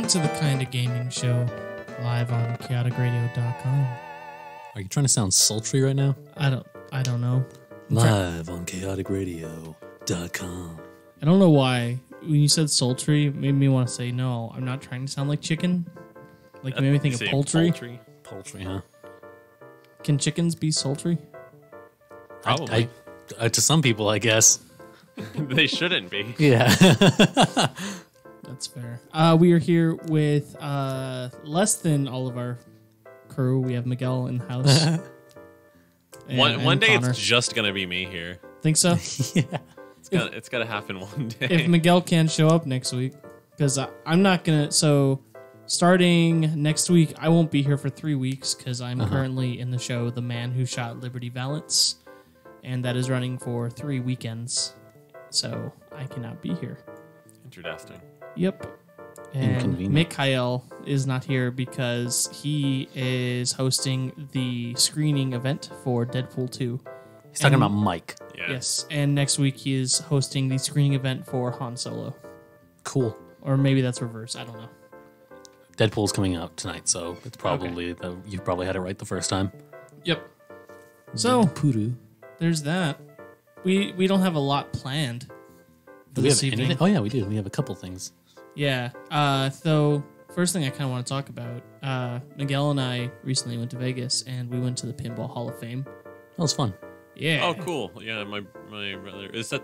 on to the Kind of Gaming Show, live on chaoticradio.com. Are you trying to sound sultry right now? I don't know. Live on chaoticradio.com. I don't know why. When you said sultry, it made me want to say, no, I'm not trying to sound like chicken. Like, it made me think of poultry. Poultry, huh? Can chickens be sultry? Probably. To some people, I guess. They shouldn't be. Yeah. That's fair. We are here with less than all of our crew. We have Miguel in the house. One day Connor. it's just gonna be me here. Think so? Yeah. It's gotta happen one day. If Miguel can show up next week, because I'm not gonna. So starting next week, I won't be here for 3 weeks because I'm currently in the show "The Man Who Shot Liberty Valance," and that is running for 3 weekends. So I cannot be here. Interesting. Yep. And Inconvenient. Mikhail is not here because he is hosting the screening event for Deadpool 2. He's talking about Mike. Yeah. Yes, and next week he is hosting the screening event for Han Solo. Cool. Or maybe that's reverse, I don't know. Deadpool's coming out tonight, so it's probably you probably had it right the first time. Yep. So, Deadpool. there's that. We don't have a lot planned for Do we this have evening. anything? Oh yeah, we do. We have a couple things. Yeah. So first thing I kind of want to talk about, Miguel and I recently went to Vegas and we went to the Pinball Hall of Fame. That was fun. Yeah. Oh, cool. Yeah, my brother is that.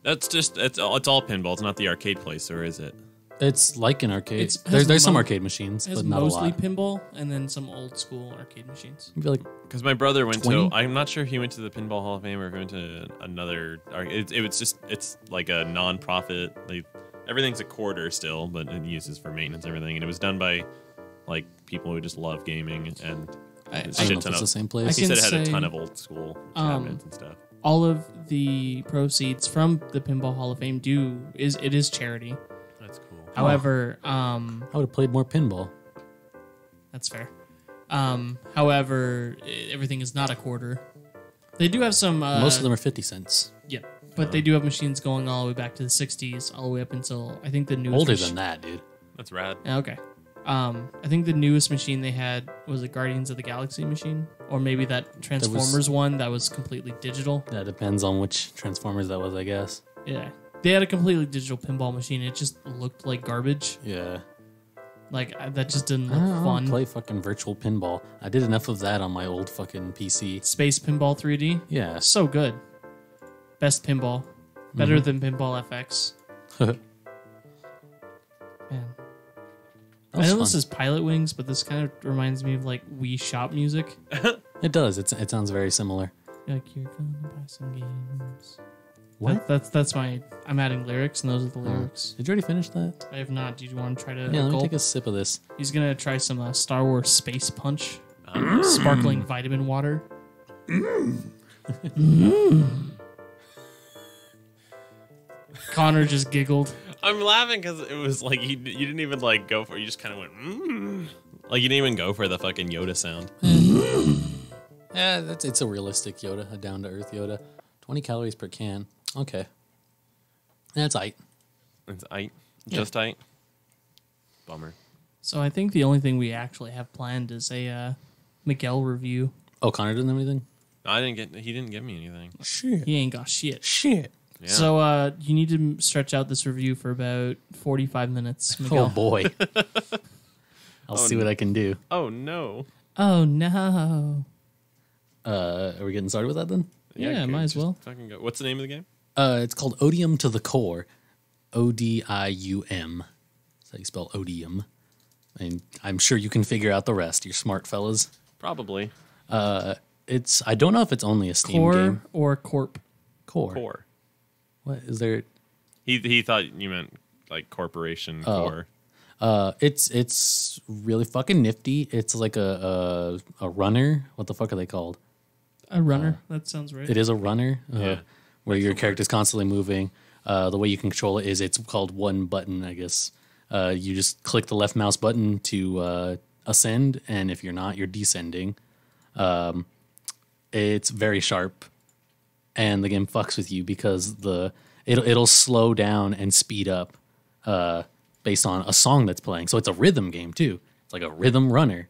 That's just it's all pinball. It's not the arcade place, or is it? It's like an arcade. It's- has There's some mo- arcade machines, It has but not a mostly lot. pinball and then some old school arcade machines. Maybe like Because my brother went 20? to. I'm not sure if he went to the Pinball Hall of Fame or if he went to another. It's like a non-profit. Like everything's a quarter still, but it uses for maintenance and everything. And it was done by like people who just love gaming and. I I don't know if it's the same place. He said it had can a ton say, of old school cabinets and stuff. all of the proceeds from the Pinball Hall of Fame is charity. That's cool. However, I would have played more pinball. that's fair. However, everything is not a quarter. They do have some. Most of them are 50 cents. Yeah, but they do have machines going all the way back to the 60s, all the way up until I think the newest. Older than that, dude. That's rad. Yeah, okay. I think the newest machine they had was a Guardians of the Galaxy machine, or maybe that Transformers one that was completely digital. That depends on which Transformers that was, I guess. Yeah, they had a completely digital pinball machine. It just looked like garbage. Yeah. Like that just didn't I look don't fun. play fucking virtual pinball. I did enough of that on my old fucking PC. Space Pinball 3D, Yeah. so good. Best pinball, better than Pinball FX. Man, That I was know fun. this is Pilot Wings, but this kind of reminds me of like Wii Shop music. It does. It sounds very similar. Like you're gonna buy some games. What? That's my. I'm adding lyrics, and those are the lyrics. Did you already finish that? I have not. Do you want to try to? Yeah, let me gulp? take a sip of this. He's gonna try some Star Wars Space Punch, sparkling vitamin water. Connor just giggled. I'm laughing because it was like you didn't even like go for it. You just kind of went like you didn't even go for the fucking Yoda sound. Yeah, it's a realistic Yoda, a down to earth Yoda. 20 calories per can. Okay. That's aight. It's aight, just aight. Bummer. So I think the only thing we actually have planned is a Miguel review. Oh, Connor didn't have anything? He didn't give me anything. Shit. He ain't got shit. Shit. Yeah. So you need to stretch out this review for about 45 minutes, Miguel. Oh boy. I'll see what I can do. Oh no. Oh no. Are we getting started with that then? Yeah, okay, might as just well. Fucking go. What's the name of the game? It's called Odium to the Core. Odium. That's how you spell odium. And I'm sure you can figure out the rest. You're smart fellas. Probably I don't know if it's only a Steam Core game. or Corp? Core. Core. What is there? He thought you meant like corporation core. It's really fucking nifty. It's like a runner. What the fuck are they called? A runner. That sounds right. It is a runner. Yeah. Where your character's constantly moving. The way you can control it is it's called one button, I guess. You just click the left mouse button to ascend, and if you're not, you're descending. It's very sharp, and the game fucks with you because it'll slow down and speed up based on a song that's playing. So it's a rhythm game too. It's like a rhythm runner.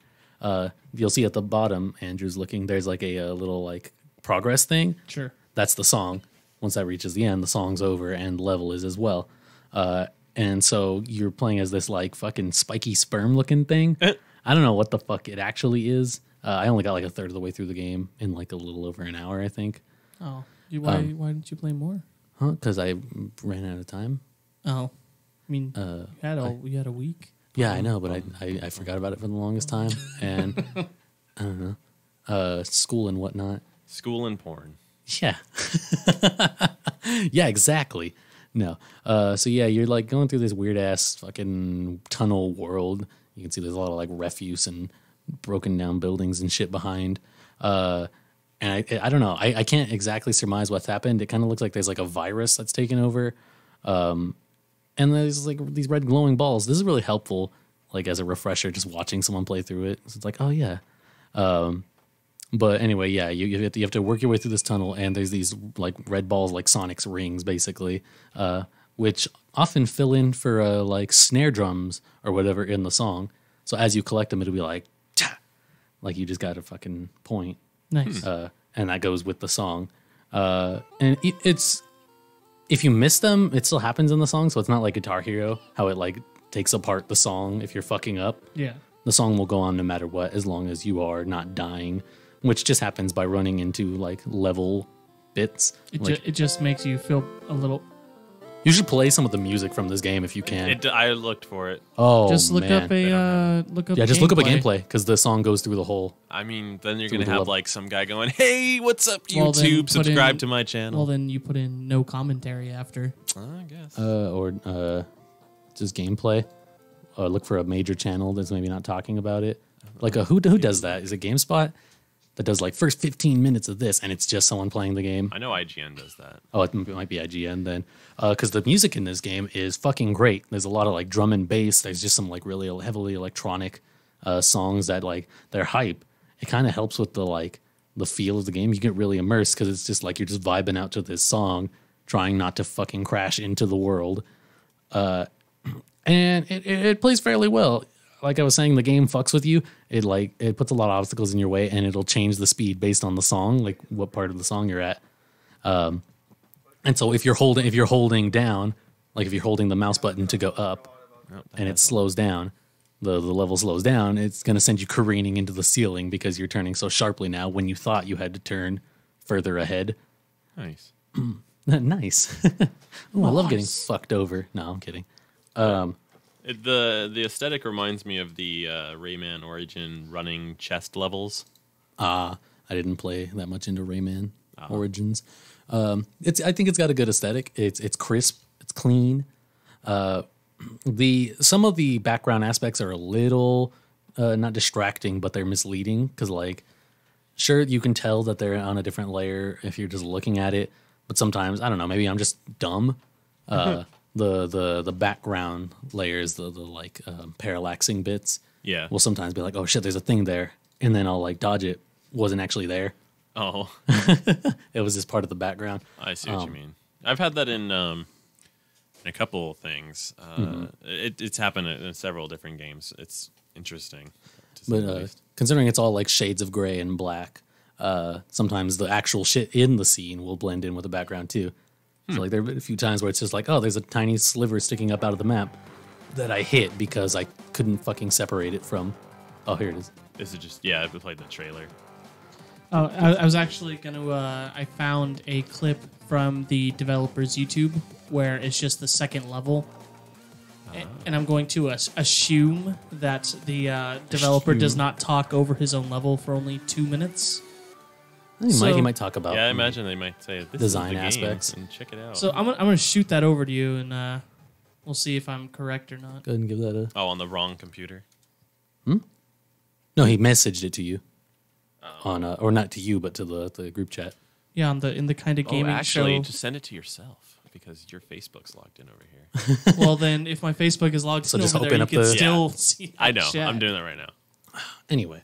You'll see at the bottom, Andrew's looking, there's like a little like progress thing. Sure. That's the song. Once that reaches the end, the song's over and level is as well. And so you're playing as this like fucking spiky sperm looking thing. I don't know what the fuck it actually is. I only got like a third of the way through the game in like a little over an hour, I think. Oh, why didn't you play more? Huh? Because I ran out of time. Oh, I mean, you had a week. Yeah, I know, but I forgot about it for the longest time. And I don't know. School and whatnot. School and porn. Yeah. Yeah, exactly. No. So yeah, you're like going through this weird ass fucking tunnel world. You can see there's a lot of like refuse and broken down buildings and shit behind. And I don't know. I can't exactly surmise what's happened. It kind of looks like there's like a virus that's taken over. And there's like these red glowing balls. This is really helpful, like as a refresher, just watching someone play through it. So it's like, oh yeah. But anyway, yeah, you have to work your way through this tunnel, and there's these like red balls, like Sonic's rings, basically, which often fill in for like snare drums or whatever in the song. So as you collect them, it'll be like, ta! Like you just got a fucking point. Nice. And that goes with the song. And it's if you miss them, it still happens in the song. So it's not like Guitar Hero, how it like takes apart the song if you're fucking up. Yeah. The song will go on no matter what, as long as you are not dying, which just happens by running into like level bits. It just makes you feel a little. You should play some of the music from this game if you can. I looked for it. Oh, just look man. up a look up. Yeah, just look up a gameplay because the song goes through the whole. I mean, then you're gonna the have level. like some guy going, "Hey, what's up, Well, then YouTube? put Subscribe in- to my channel." Well, then you put in no commentary after. I guess. Or just gameplay. Look for a major channel that's maybe not talking about it. Like who does that? Is it GameSpot that does like first 15 minutes of this and it's just someone playing the game? I know IGN does that. Oh, it might be IGN then. Because the music in this game is fucking great. There's a lot of like drum and bass. There's just some like really heavily electronic songs that like they're hype. It kind of helps with the feel of the game. You get really immersed because it's just like you're just vibing out to this song, trying not to fucking crash into the world. And it plays fairly well. Like I was saying, the game fucks with you. It puts a lot of obstacles in your way, and it'll change the speed based on the song, like what part of the song you're at. And so if you're holding down, like if you're holding the mouse button to go up, and it slows down, the level slows down, it's going to send you careening into the ceiling because you're turning so sharply now when you thought you had to turn further ahead. Nice. Nice. Ooh, I love getting fucked over. No, I'm kidding. The aesthetic reminds me of the Rayman Origin running chest levels. I didn't play that much into Rayman Origins. I think it's got a good aesthetic. It's crisp. It's clean. Some of the background aspects are a little not distracting, but they're misleading because like sure you can tell that they're on a different layer if you're just looking at it, but sometimes I don't know, maybe I'm just dumb. The background layers, the like parallaxing bits, Yeah. will sometimes be like, oh shit, there's a thing there, and then I'll like dodge it. Wasn't actually there. Oh, It was just part of the background. I see what you mean. I've had that in a couple of things. It's happened in several different games. It's interesting. To say the But least. considering it's all like shades of gray and black, sometimes the actual shit in the scene will blend in with the background too. So like there have been a few times where it's just like, oh, there's a tiny sliver sticking up out of the map that I hit because I couldn't fucking separate it from. Oh, here it is. This is just I played the trailer. Oh, I was actually gonna. I found a clip from the developer's YouTube where it's just the second level, and I'm going to assume that the developer does not talk over his own level for only 2 minutes. I think So- he might talk about Yeah, I imagine they might say this Design is the aspects. game, and check it out. So I'm gonna shoot that over to you, and we'll see if I'm correct or not. Go ahead and give that a. on the wrong computer. No, he messaged it to you on, or not to you, but to the group chat. Yeah, in the kind of gaming Actually, show. just send it to yourself because your Facebook's logged in over here. Well, then if my Facebook is logged So in just over there, open you up can the- still Yeah. see. That I know. chat. I'm doing that right now. Anyway,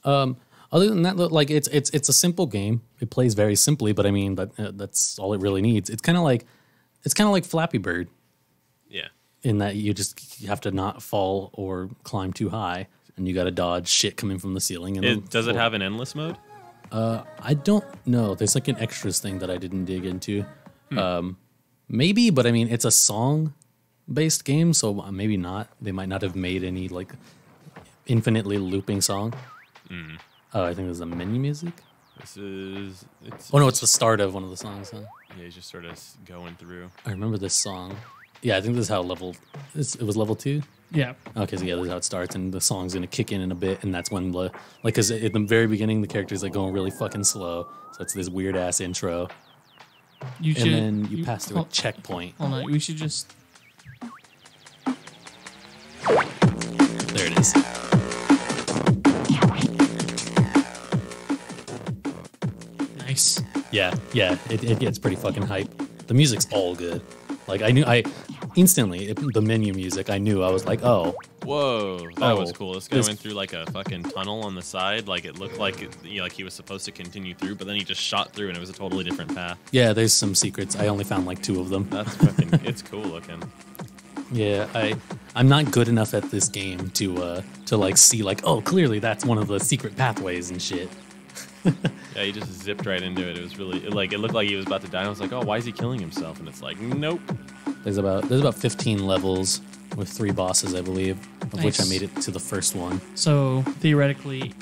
other than that, like it's a simple game. It plays very simply, but I mean that's all it really needs. It's kind of like Flappy Bird. Yeah. in that you have to not fall or climb too high, and you got to dodge shit coming from the ceiling. And Does it have an endless mode? I don't know. There's like an extras thing that I didn't dig into. Maybe, but I mean, it's a song-based game, so maybe not. They might not have made any like infinitely looping song. Oh, I think there's a menu music. It's Oh no, it's the start of one of the songs. Huh? yeah, he's just sort of going through. I remember this song. Yeah, I think this is how it was level 2. Yeah. Okay, so yeah, this is how it starts, and the song's gonna kick in a bit, and that's when because at the very beginning the character's like going really fucking slow, so it's this weird ass intro, You and then you pass through a checkpoint. Hold on, we should just. There it is. Nice. Yeah, it gets pretty fucking hype. The music's all good. Like I instantly the menu music. I knew I was like, oh, Whoa, that was Oh, cool. This guy this- went through like a fucking tunnel on the side. Like it looked like like he was supposed to continue through, but then he just shot through and it was a totally different path. yeah. There's some secrets. I only found like 2 of them. That's fucking. It's cool looking. Yeah, I'm not good enough at this game to like see like, oh, clearly that's one of the secret pathways and shit. Yeah, he just zipped right into it. It was really it looked like he was about to die. I was like, oh, why is he killing himself? And it's like, nope. There's about 15 levels with 3 bosses, I believe, of which I Nice. made it to the first one. So theoretically,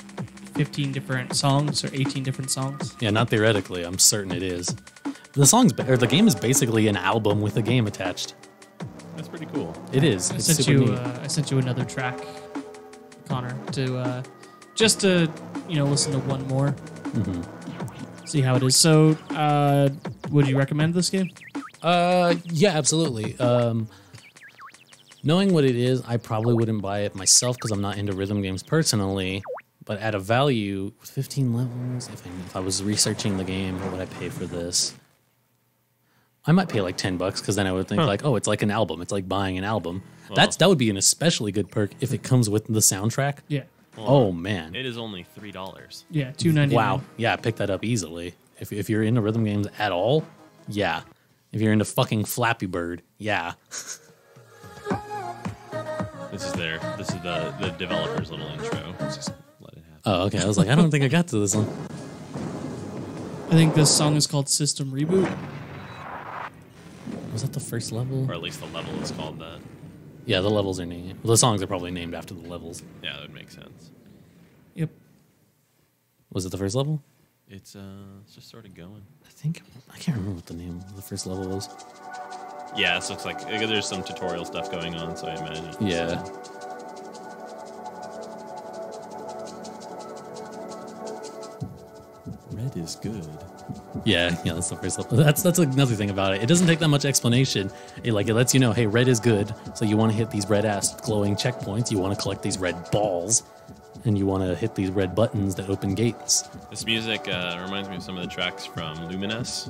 15 different songs or 18 different songs. Yeah, not theoretically. I'm certain it is. The game is basically an album with a game attached. That's pretty cool. It is. I It's sent super you. neat. I sent you another track, Connor, to just to listen to one more. See how it is. So, would you recommend this game? Yeah, absolutely. Knowing what it is, I probably wouldn't buy it myself because I'm not into rhythm games personally. But at a value, with 15 levels, if I was researching the game, what would I pay for this? I might pay like $10 because then I would think like, oh, it's like an album. It's like buying an album. That would be an especially good perk if it comes with the soundtrack. Yeah. Oh man. It is only $3. Yeah. $2.99. Wow. Yeah, pick that up easily. If you're into rhythm games at all, yeah. If you're into fucking Flappy Bird, yeah. This is the developer's little intro. Just let it happen. Oh, okay. I was like, I don't think I got to this one. I think this song is called System Reboot. Was that the first level? Or at least the level is called that. Yeah, the levels are named. Well, the songs are probably named after the levels. Yeah, that would make sense. Yep. Was it the first level? It's just sort of going. I can't remember what the name of the first level was. Yeah, this looks like there's some tutorial stuff going on, so I imagine. Yeah. Red is good. Yeah, that's the first level. That's another thing about it. It doesn't take that much explanation. It lets you know, hey, red is good, so you want to hit these red ass glowing checkpoints. You want to collect these red balls, and you want to hit these red buttons that open gates. This music reminds me of some of the tracks from Lumines.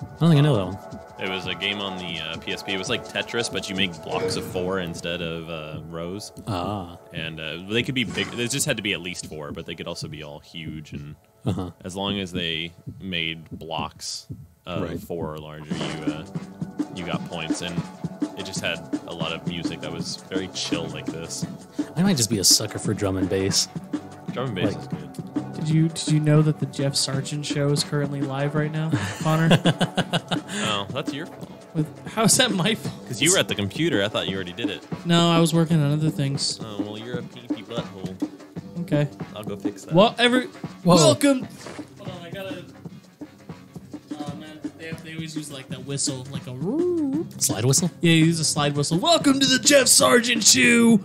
I don't think I know that one. It was a game on the PSP. It was like Tetris, but you make blocks of 4 instead of rows. Ah, And they could be big. They just had to be at least 4, but they could also be all huge. And as long as they made blocks of Right. 4 or larger, you got points. And it just had a lot of music that was very chill like this. I might just be a sucker for drum and bass. Drum and bass Like- is good. Did you know that the Jeff Sargent show is currently live right now, Connor? Oh, that's your fault. How's that my fault? Because you were at the computer. I thought you already did it. No, I was working on other things. Oh, well, you're a pee-pee butthole. Okay. I'll go fix that. Well, Whoa. welcome. Hold on, I gotta. Oh man, they always use like that whistle, like a. Slide whistle? Yeah, you use a slide whistle. Welcome to the Jeff Sargent show,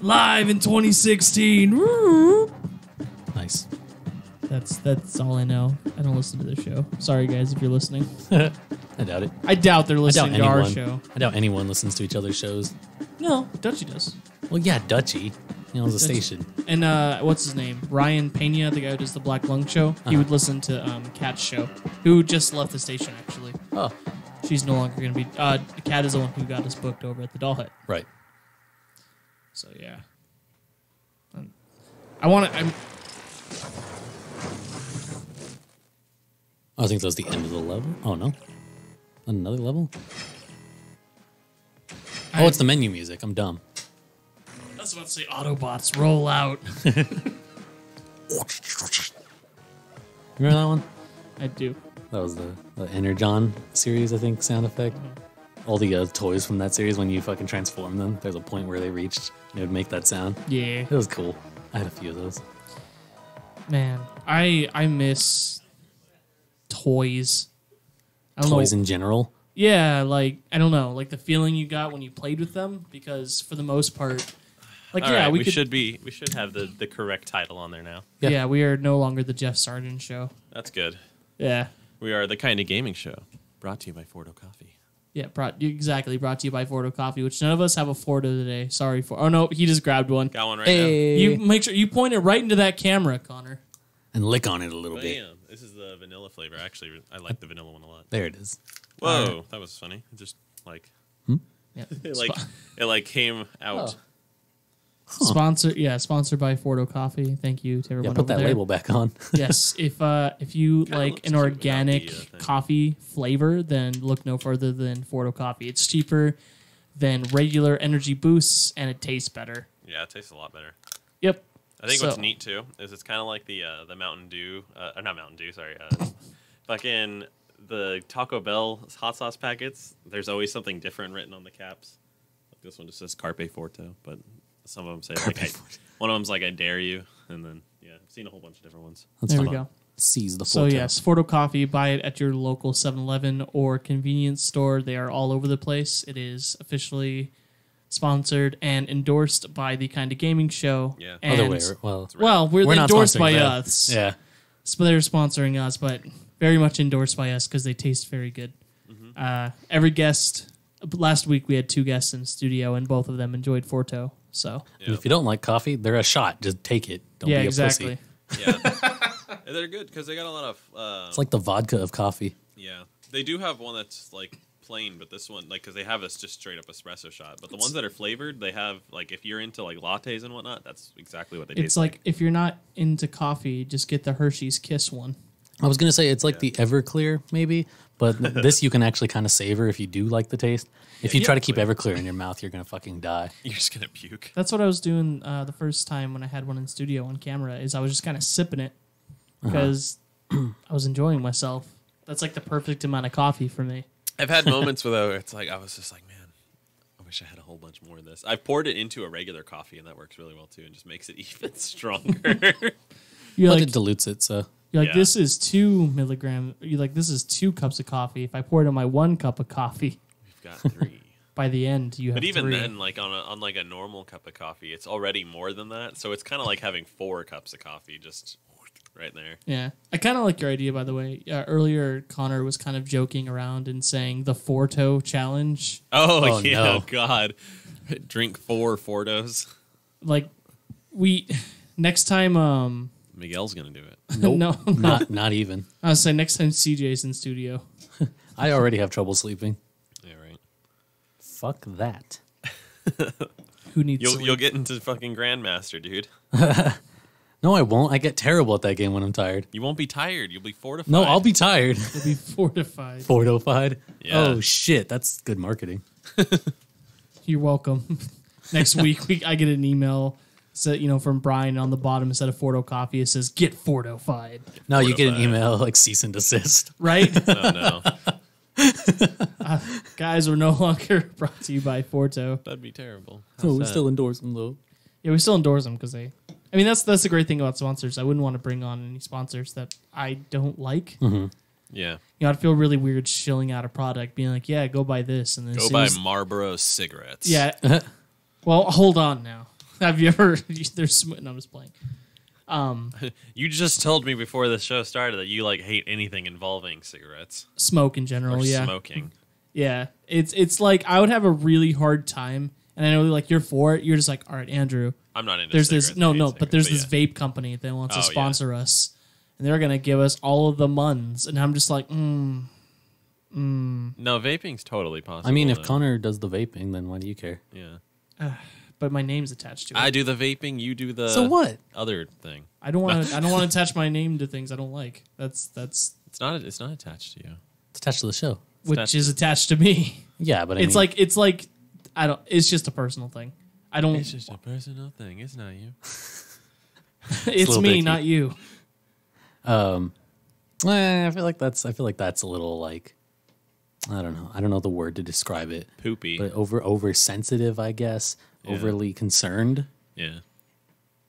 live in 2016. Nice. That's all I know. I don't listen to the show. Sorry guys if you're listening. I doubt it. I doubt they're I doubt listening to our anyone. show. I doubt anyone listens to each other's shows. No, Dutchie does. Well, yeah, Dutchie. It's a Dutchie. station. And what's his name? Ryan Pena, the guy who does the Black Lung show. He would listen to Kat's show, who just left the station actually. Oh, She's no longer going to be. Kat is the one who got us booked over at the Doll Hut. right. So yeah, I want to. I think that was the end of the level. Oh, no. Another level? Oh, it's the menu music. I'm dumb. I was about to say Autobots roll out. Remember that one? I do. That was the Energon series, I think, sound effect. All the toys from that series, when you fucking transform them, there's a point where they reached, and it would make that sound. Yeah. It was cool. I had a few of those. Man, I miss toys. I don't Toys know. in general. Yeah, like I don't know, like the feeling you got when you played with them, because for the most part, like All yeah, right, we could, we should have the correct title on there now. Yeah. yeah, we are no longer the Jeff Sargent show. That's good. Yeah, We are the Kind of Gaming Show, brought to you by Fordo Coffee. yeah, brought to you by Fordo Coffee, which none of us have a Fordo today. Sorry for. Oh no, he just grabbed one. Got one right Hey. You make sure you point it right into that camera, Connor. And lick on it a now. little bit. Bam! This is the vanilla flavor. Actually, I like the vanilla one a lot. There it is. Whoa, that was funny. It just like Yeah, it came out. Sponsored by Fordo Coffee. Thank you to Yeah, everyone put over that there. label back on. Yes, if you like looks an cheap organic without the, thing. coffee flavor, then look no further than Fordo Coffee. It's cheaper than regular energy boosts, and it tastes better. Yeah, it tastes a lot better. Yep. I think what's So- neat too is it's kind of like the Mountain Dew, or not Mountain Dew, sorry, fucking the Taco Bell hot sauce packets. There's always something different written on the caps. Like this one just says Carpe Forte, but some of them say like one of them's like I dare you, and then yeah, I've seen a whole bunch of different ones. That's There we fun. go. Seize the So forte. yes, Fordo Coffee. Buy it at your local 7-Eleven or convenience store. They are all over the place. It is officially sponsored and endorsed by the Kind of Gaming Show. Yeah. And, Other way. Well, well, we're not endorsed sponsoring by them. us. Yeah. So they're sponsoring us, but very much endorsed by us because they taste very good. Every guest, last week we had 2 guests in studio, and both of them enjoyed Forto. So And if you don't like coffee, they're a shot. Just take it. Don't yeah, be a exactly. pussy. Yeah, and they're good because they got a lot of. It's like the vodka of coffee. Yeah, they do have one that's like plain, but this one like because they have this just straight up espresso shot. But the ones that are flavored, they have like if you're into like lattes and whatnot, that's exactly what they taste It's like if you're not into coffee, just get the Hershey's Kiss one. I was gonna say it's like the Everclear, maybe, but this you can actually kind of savor if you do like the taste. If you try to keep Everclear in your mouth, you're gonna fucking die. You're just gonna puke. That's what I was doing the first time when I had one in studio on camera. Is I was just kind of sipping it because I was enjoying myself. That's like the perfect amount of coffee for me. I've had moments where it's like I was just like, man, I wish I had a whole bunch more of this. I've poured it into a regular coffee, and that works really well too, and just makes it even stronger. You're But like, it dilutes it, so you're like Yeah. this is 2 milligrams. You're like this is 2 cups of coffee. If I pour it in my 1 cup of coffee, We've got 3. by the end you have But even 3. then, like on like a normal cup of coffee, it's already more than that. So it's kind of like having 4 cups of coffee just right there. Yeah, I kind of like your idea, by the way. Earlier, Connor was kind of joking around and saying the Forto challenge. Oh, Oh, yeah, no. God. Drink 4 Fordos. Like, we next time. Miguel's gonna do it. nope, No. not even. I was saying next time CJ's in studio. I already have trouble sleeping. Yeah, right. Fuck that. Who needs sleep? You'll get into fucking Grandmaster, dude. No, I won't. I get terrible at that game when I'm tired. You won't be tired. You'll be fortified. No, I'll be tired. You'll be fortified. Fortified. Yeah. Oh shit, that's good marketing. You're welcome. Next week, I get an email. From Brian on the bottom instead of Forto Coffee, it says "Get Fortified." No, you get an Fortified. email like cease and desist. Right, Oh, no. guys, we're no longer brought to you by Forto. That'd be terrible. Oh, we still endorse them though. Yeah, we still endorse them because they. I mean, that's the great thing about sponsors. I wouldn't want to bring on any sponsors that I don't like. Yeah. I'd feel really weird shilling out a product, being like, "Yeah, go buy this," and then as Go soon buy as- Marlboro cigarettes. Yeah. Well, hold on now. Have you ever? There's. No, I'm just playing. You just told me before the show started that you like hate anything involving cigarettes Smoke in or general. Yeah. smoking. Yeah. It's like I would have a really hard time, and I know like you're for it. You're just like, all right, Andrew. I'm not into There's cigarettes. this no, I hate no, but cigarettes, there's this yeah. vape company that wants to Oh, yeah. sponsor us, and they're gonna give us all of the muns, and I'm just like, No, vaping's totally possible. I mean, if though. Connor does the vaping, then why do you care? Yeah. but my name's attached to it. I do the vaping, you do the So what? other thing. I don't want to. I don't want to attach my name to things I don't like. That's It's not attached to you. It's attached to the show. which attached is attached to me. Yeah, but I It's mean, like I don't. It's just a personal thing. I don't. It's just a personal thing. It's not you. It's me, bitchy. not you. I feel like that's a little like, I don't know. I don't know the word to describe it. Poopy. But oversensitive, I guess. Yeah. Overly concerned. Yeah.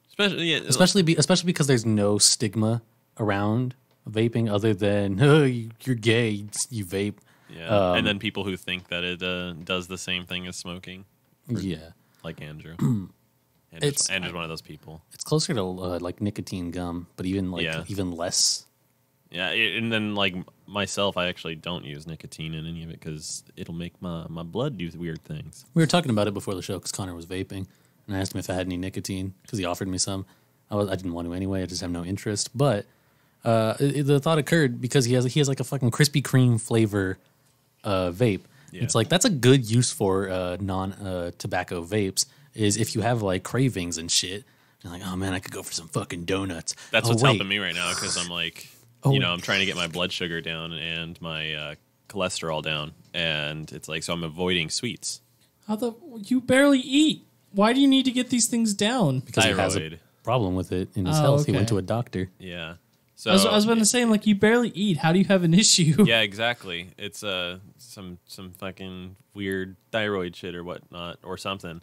Especially Especially because there's no stigma around vaping other than, oh, you're gay, you vape. Yeah. And then people who think that it does the same thing as smoking. Yeah. Like Andrew. Andrew's one of those people. It's closer to like nicotine gum, but even less. Yeah, and then like myself, I actually don't use nicotine in any of it because it'll make my blood do weird things. We were talking about it before the show because Connor was vaping, and I asked him if I had any nicotine because he offered me some. I didn't want to anyway. I just have no interest. But the thought occurred because he has like a fucking Krispy Kreme flavor vape. Yeah. It's like that's a good use for non tobacco vapes. Is if you have like cravings and shit. You're like, oh man, I could go for some fucking donuts. That's what's wait. helping me right now because I'm like, I'm trying to get my blood sugar down and my cholesterol down, and it's like so I'm avoiding sweets. You barely eat. Why do you need to get these things down? Because he has a problem with it in his health. He went to a doctor. Yeah. So I was about to say, like, you barely eat. How do you have an issue? Yeah, exactly. It's some fucking weird thyroid shit or whatnot or something.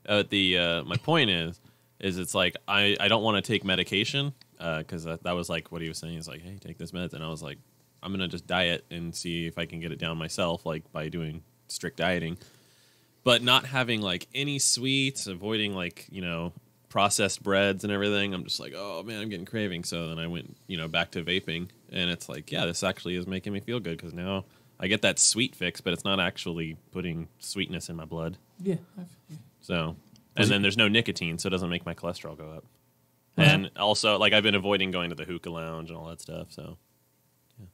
My point is it's like I don't want to take medication because that was like what he was saying. He's like, hey, take this meds, and I was like, I'm gonna just diet and see if I can get it down myself, like by doing strict dieting, but not having like any sweets, avoiding like processed breads and everything. I'm just like, oh man, I'm getting cravings. So then I went back to vaping, and it's like, yeah, this actually is making me feel good because now I get that sweet fix, but it's not actually putting sweetness in my blood. Yeah. So, and then there's no nicotine, so it doesn't make my cholesterol go up. And also, like, I've been avoiding going to the hookah lounge and all that stuff. So, yeah.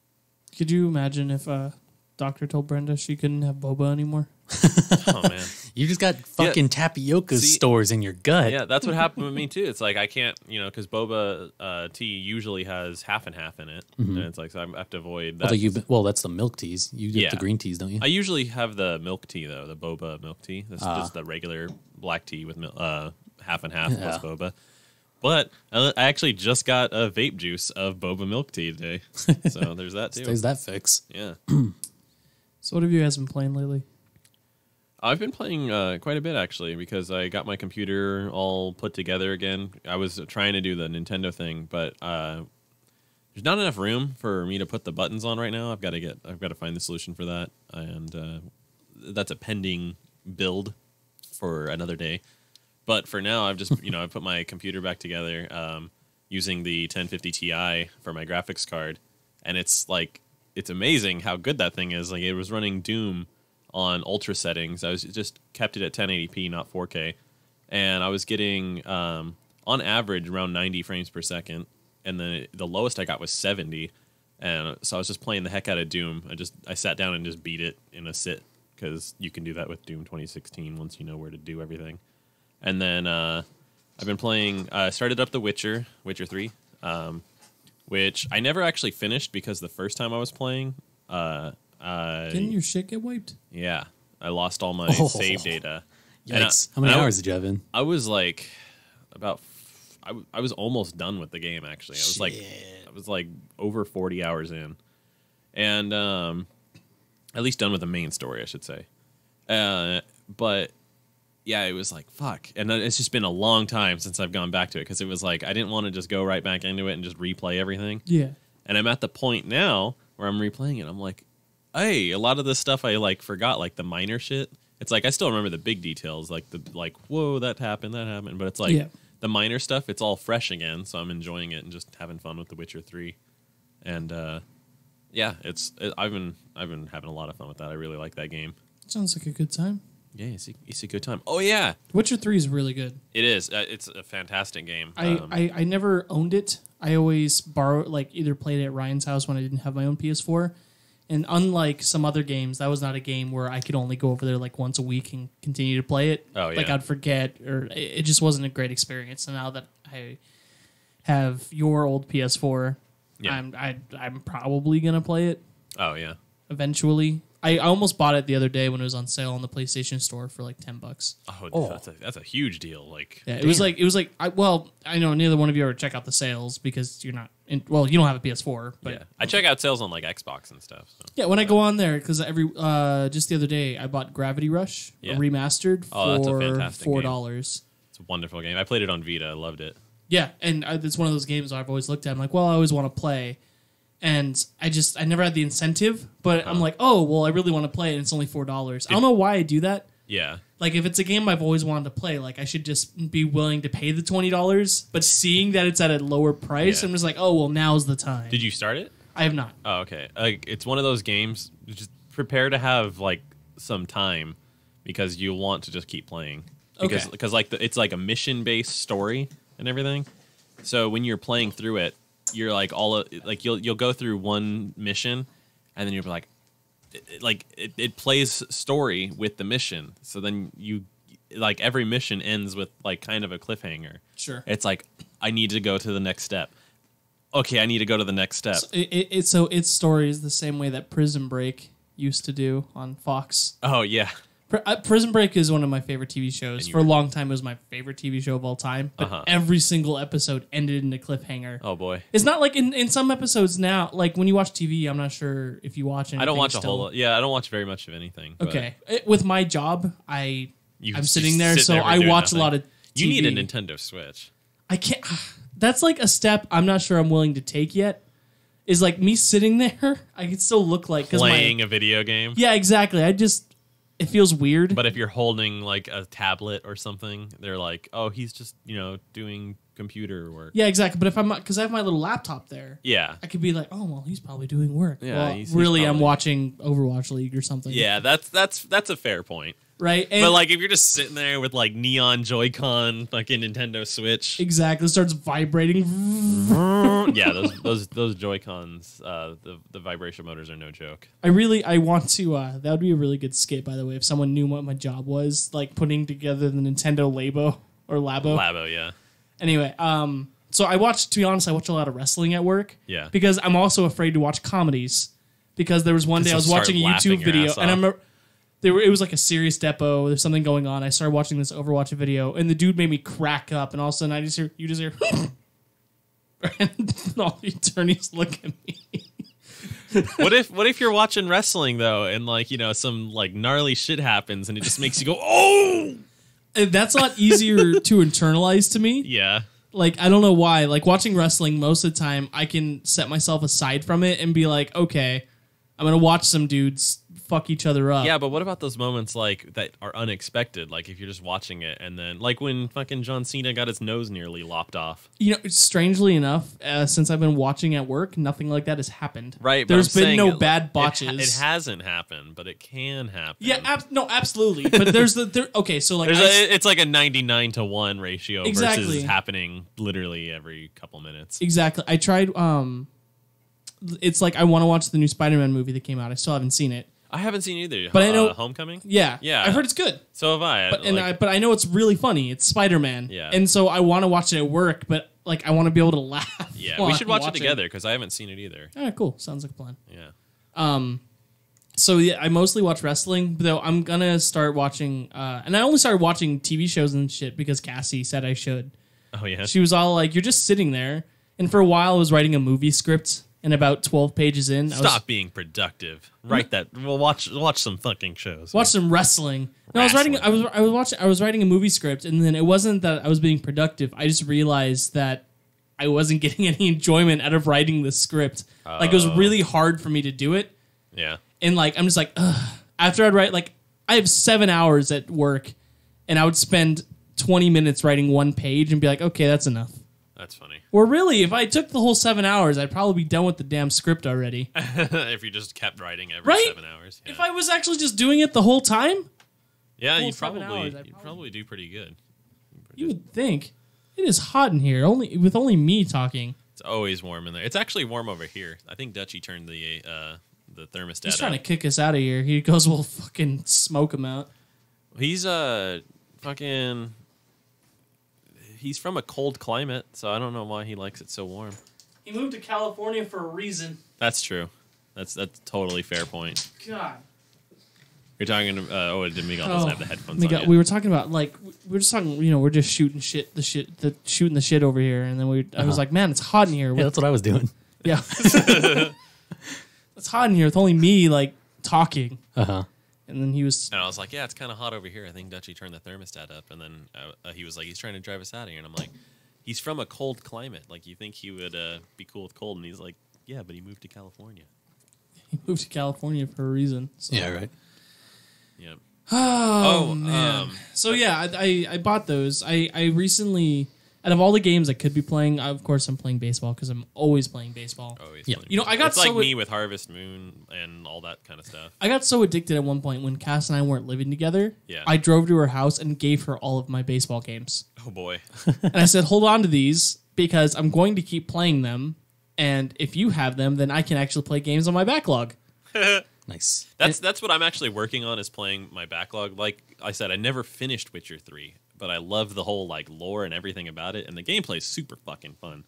Could you imagine if doctor told Brenda she couldn't have boba anymore? Oh man, you just got fucking tapioca stores in your gut. Yeah, that's what happened with me too. It's like I can't, because boba tea usually has half and half in it, and it's like so I have to avoid that. That's the milk teas. You get the green teas, don't you? I usually have the milk tea though, the boba milk tea. That's just the regular black tea with half and half plus boba. But I actually just got a vape juice of boba milk tea today, so there's that too. There's that fix. Yeah. So what have you guys been playing lately? I've been playing quite a bit, actually, because I got my computer all put together again. I was trying to do the Nintendo thing, but there's not enough room for me to put the buttons on right now. I've got to find the solution for that, and that's a pending build for another day. But for now, I've just I put my computer back together using the 1050 Ti for my graphics card, and it's amazing how good that thing is. Like, it was running Doom on ultra settings. I was just kept it at 1080p, not 4K, and I was getting on average around 90 frames per second, and then the lowest I got was 70, and so I was just playing the heck out of Doom. I sat down and just beat it in a sit because you can do that with Doom 2016 once you know where to do everything. And then I've been playing. Started up The Witcher 3, which I never actually finished because the first time I was playing. Didn't your shit get wiped? Yeah, I lost all my save data. Yikes! How many hours did you have in? I was like I was almost done with the game. Actually, I was like over 40 hours in, and at least done with the main story, I should say. But yeah, it was like fuck, and it's just been a long time since I've gone back to it because it was like I didn't want to just go right back into it and just replay everything. Yeah, and I'm at the point now where I'm replaying it. I'm like, hey, a lot of this stuff I forgot, like the minor shit. It's like I still remember the big details, whoa, that happened, but it's like the minor stuff. It's all fresh again, so I'm enjoying it and just having fun with The Witcher 3. And I've been having a lot of fun with that. I really like that game. Sounds like a good time. Yeah, it's a good time. Oh yeah, Witcher 3 is really good. It is. It's a fantastic game. I never owned it. I always either played it at Ryan's house when I didn't have my own PS4. And unlike some other games, that was not a game where I could only go over there once a week and continue to play it. Oh, yeah. I'd forget, or it just wasn't a great experience. And now that I have your old PS4, I'm probably gonna play it. Oh yeah. Eventually, I almost bought it the other day when it was on sale on the PlayStation Store for like $10. Oh, that's a huge deal. Like, Yeah, it was like I know neither one of you ever check out the sales because you're not you don't have a PS4, but yeah, I check out sales on like Xbox and stuff. So. yeah, when I go on there because just the other day I bought Gravity Rush remastered that's a for fantastic $4. It's a wonderful game. I played it on Vita. I loved it. Yeah, and it's one of those games I've always looked at. I'm like, well, I always want to play. And I never had the incentive, but I'm like, oh, well, I really want to play it, and it's only $4. I don't know why I do that. Yeah. Like, if it's a game I've always wanted to play, like, I should just be willing to pay the $20. But seeing that it's at a lower price, I'm just like, oh, well, now's the time. Did you start it? I have not. Oh, okay. Like, it's one of those games. Just prepare to have like some time because you want to just keep playing. Because like it's like a mission based story and everything. So when you're playing through it, you're like you'll go through one mission, and then you'll be like, it plays story with the mission. So then you like every mission ends with like kind of a cliffhanger. Sure. It's like I need to go to the next step. Okay, I need to go to the next step. So its story is the same way that Prison Break used to do on Fox. Oh yeah. Prison Break is one of my favorite TV shows. For a long time, it was my favorite TV show of all time. But every single episode ended in a cliffhanger. Oh boy! It's not like in some episodes now. Like when you watch TV, I'm not sure if you watch anything. I don't watch a whole lot. Yeah, I don't watch very much of anything. Okay, with my job, I'm sitting there, so I watch a lot of TV. You need a Nintendo Switch. I can't. That's like a step I'm not sure I'm willing to take yet. Is like me sitting there. I can still look like playing a video game. Yeah, exactly. It feels weird. But if you're holding like a tablet or something, they're like, oh, he's just, doing computer work. Yeah, exactly. But if because I have my little laptop there. Yeah. I could be like, oh, well, he's probably doing work. Yeah, well, he's really, probably... I'm watching Overwatch League or something. Yeah, that's a fair point. Right? And but like if you're just sitting there with like neon Joy-Con fucking Nintendo Switch. Exactly. It starts vibrating. Yeah, those Joy-Cons, the vibration motors are no joke. I want to that would be a really good skit, by the way, if someone knew what my job was, like putting together the Nintendo Labo or Labo. Labo, yeah. Anyway, so to be honest, I watch a lot of wrestling at work. Yeah. Because I'm also afraid to watch comedies. Because there was one day I was watching a YouTube video and I remember it was like a serious depo. There's something going on. I started watching this Overwatch video, and the dude made me crack up. And all of a sudden, you just hear, and all the attorneys look at me. What if you're watching wrestling though, and like some like gnarly shit happens, and it just makes you go, oh! And that's a lot easier to internalize to me. Yeah. Like I don't know why. Like watching wrestling, most of the time, I can set myself aside from it and be like, okay, I'm gonna watch some dudes fuck each other up. Yeah, but what about those moments like that are unexpected? Like if you're just watching it and then like when fucking John Cena got his nose nearly lopped off. Strangely enough, since I've been watching at work, nothing like that has happened. Right. There's been no bad botches. It hasn't happened, but it can happen. Yeah, no, absolutely. But okay, so like it's like a 99-to-1 ratio exactly. versus happening literally every couple minutes. Exactly. I tried it's like I want to watch the new Spider-Man movie that came out. I still haven't seen it. I haven't seen either. But I know Homecoming. Yeah, yeah. I've heard it's good. So have I. But I know it's really funny. It's Spider-Man. Yeah. And so I want to watch it at work, but like I want to be able to laugh. Yeah, we should watch it together because I haven't seen it either. All right, cool. Sounds like a plan. Yeah. So yeah, I mostly watch wrestling, though I'm gonna start watching. And I only started watching TV shows and shit because Cassie said I should. Oh yeah. She was all like, "You're just sitting there," and for a while I was writing a movie script. And about 12 pages in, stop being productive. Write that. We'll watch some fucking shows. Watch some wrestling. No, I was writing a movie script, and then it wasn't that I was being productive. I just realized that I wasn't getting any enjoyment out of writing the script. Like it was really hard for me to do it. Yeah. And like I'm just like, ugh. After I'd write, like I have 7 hours at work, and I would spend 20 minutes writing one page and be like, okay, that's enough. That's funny. Or really, if I took the whole 7 hours, I'd probably be done with the damn script already. If you just kept writing every 7 hours. Yeah. If I was actually just doing it the whole time? Yeah, you'd probably do pretty good. You would think. It is hot in here, with only me talking. It's always warm in there. It's actually warm over here. I think Dutchie turned the thermostat He's trying to kick us out of here. He goes, we'll fucking smoke him out. He's fucking... He's from a cold climate, so I don't know why he likes it so warm. He moved to California for a reason. That's true. That's a totally fair point. God. You're talking. Did Miguel doesn't have the headphones Miguel, on? we were talking about we were just talking. We're just shooting the shit over here, and then I was like, man, it's hot in here. Yeah, that's what I was doing. Yeah, it's hot in here with only me talking. And then he was. And I was like, yeah, it's kind of hot over here. I think Dutchie turned the thermostat up, and then he was like, he's trying to drive us out of here, and I'm like, he's from a cold climate. Like, you think he would be cool with cold? And he's like, yeah, but he moved to California. He moved to California for a reason. So. Yeah, right. Yep. Oh man. So yeah, I bought those. I recently, out of all the games I could be playing, of course I'm playing baseball because I'm always playing baseball. Always Yeah. playing You know, I got it's like so me with Harvest Moon and all that kind of stuff. I got so addicted at one point when Cass and I weren't living together. Yeah. I drove to her house and gave her all of my baseball games. Oh boy. And I said, hold on to these because I'm going to keep playing them. And if you have them, then I can actually play games on my backlog. Nice. That's what I'm actually working on, is playing my backlog. Like I said, I never finished Witcher 3, but I love the whole lore and everything about it, and the gameplay is super fucking fun.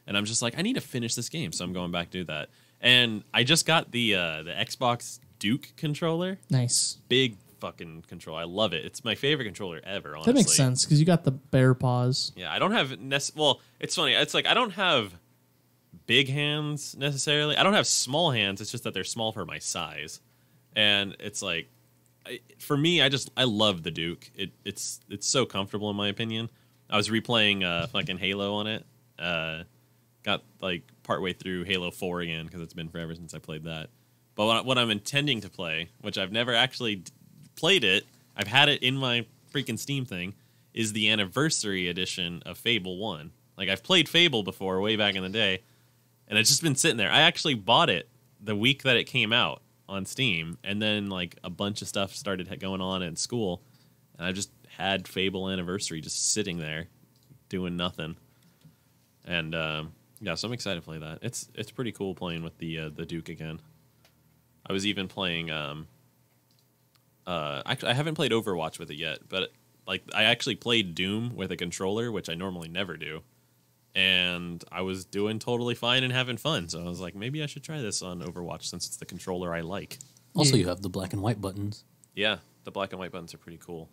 And I'm just like, I need to finish this game, so I'm going back to do that. And I just got the Xbox Duke controller. Nice. Big fucking controller. I love it. It's my favorite controller ever, honestly. That makes sense because you got the bear paws. Yeah, I don't have well, it's funny. It's like I don't have big hands necessarily. I don't have small hands. It's just that they're small for my size. And it's like, for me, I love the Duke. It's so comfortable in my opinion. I was replaying fucking Halo on it. Got partway through Halo 4 again because it's been forever since I played that. But what I'm intending to play, which I've never actually played it, I've had it in my freaking Steam thing, is the anniversary edition of Fable 1. I've played Fable before way back in the day, and it's just been sitting there. I actually bought it the week that it came out on Steam, and then a bunch of stuff started going on in school, and I just had Fable Anniversary just sitting there doing nothing. And yeah, so I'm excited to play that. It's pretty cool playing with the Duke again. I was even playing actually I haven't played Overwatch with it yet, but I actually played Doom with a controller, which I normally never do. And I was doing totally fine and having fun. So I was like, maybe I should try this on Overwatch since it's the controller I like. Also, you have the black and white buttons. Yeah, the black and white buttons are pretty cool.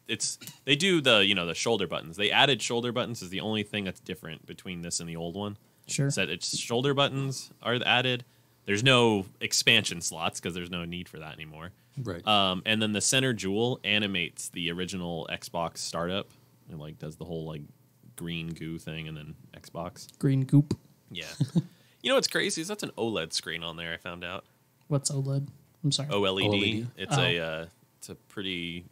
They do the shoulder buttons. They added shoulder buttons is the only thing that's different between this and the old one. Sure. So it's shoulder buttons are added. There's no expansion slots because there's no need for that anymore. Right. And then the center jewel animates the original Xbox startup. It does the whole green goo thing, and then Xbox. Green goop. Yeah. You know what's crazy is that's an OLED screen on there, I found out. What's OLED? I'm sorry. OLED. OLED. It's a pretty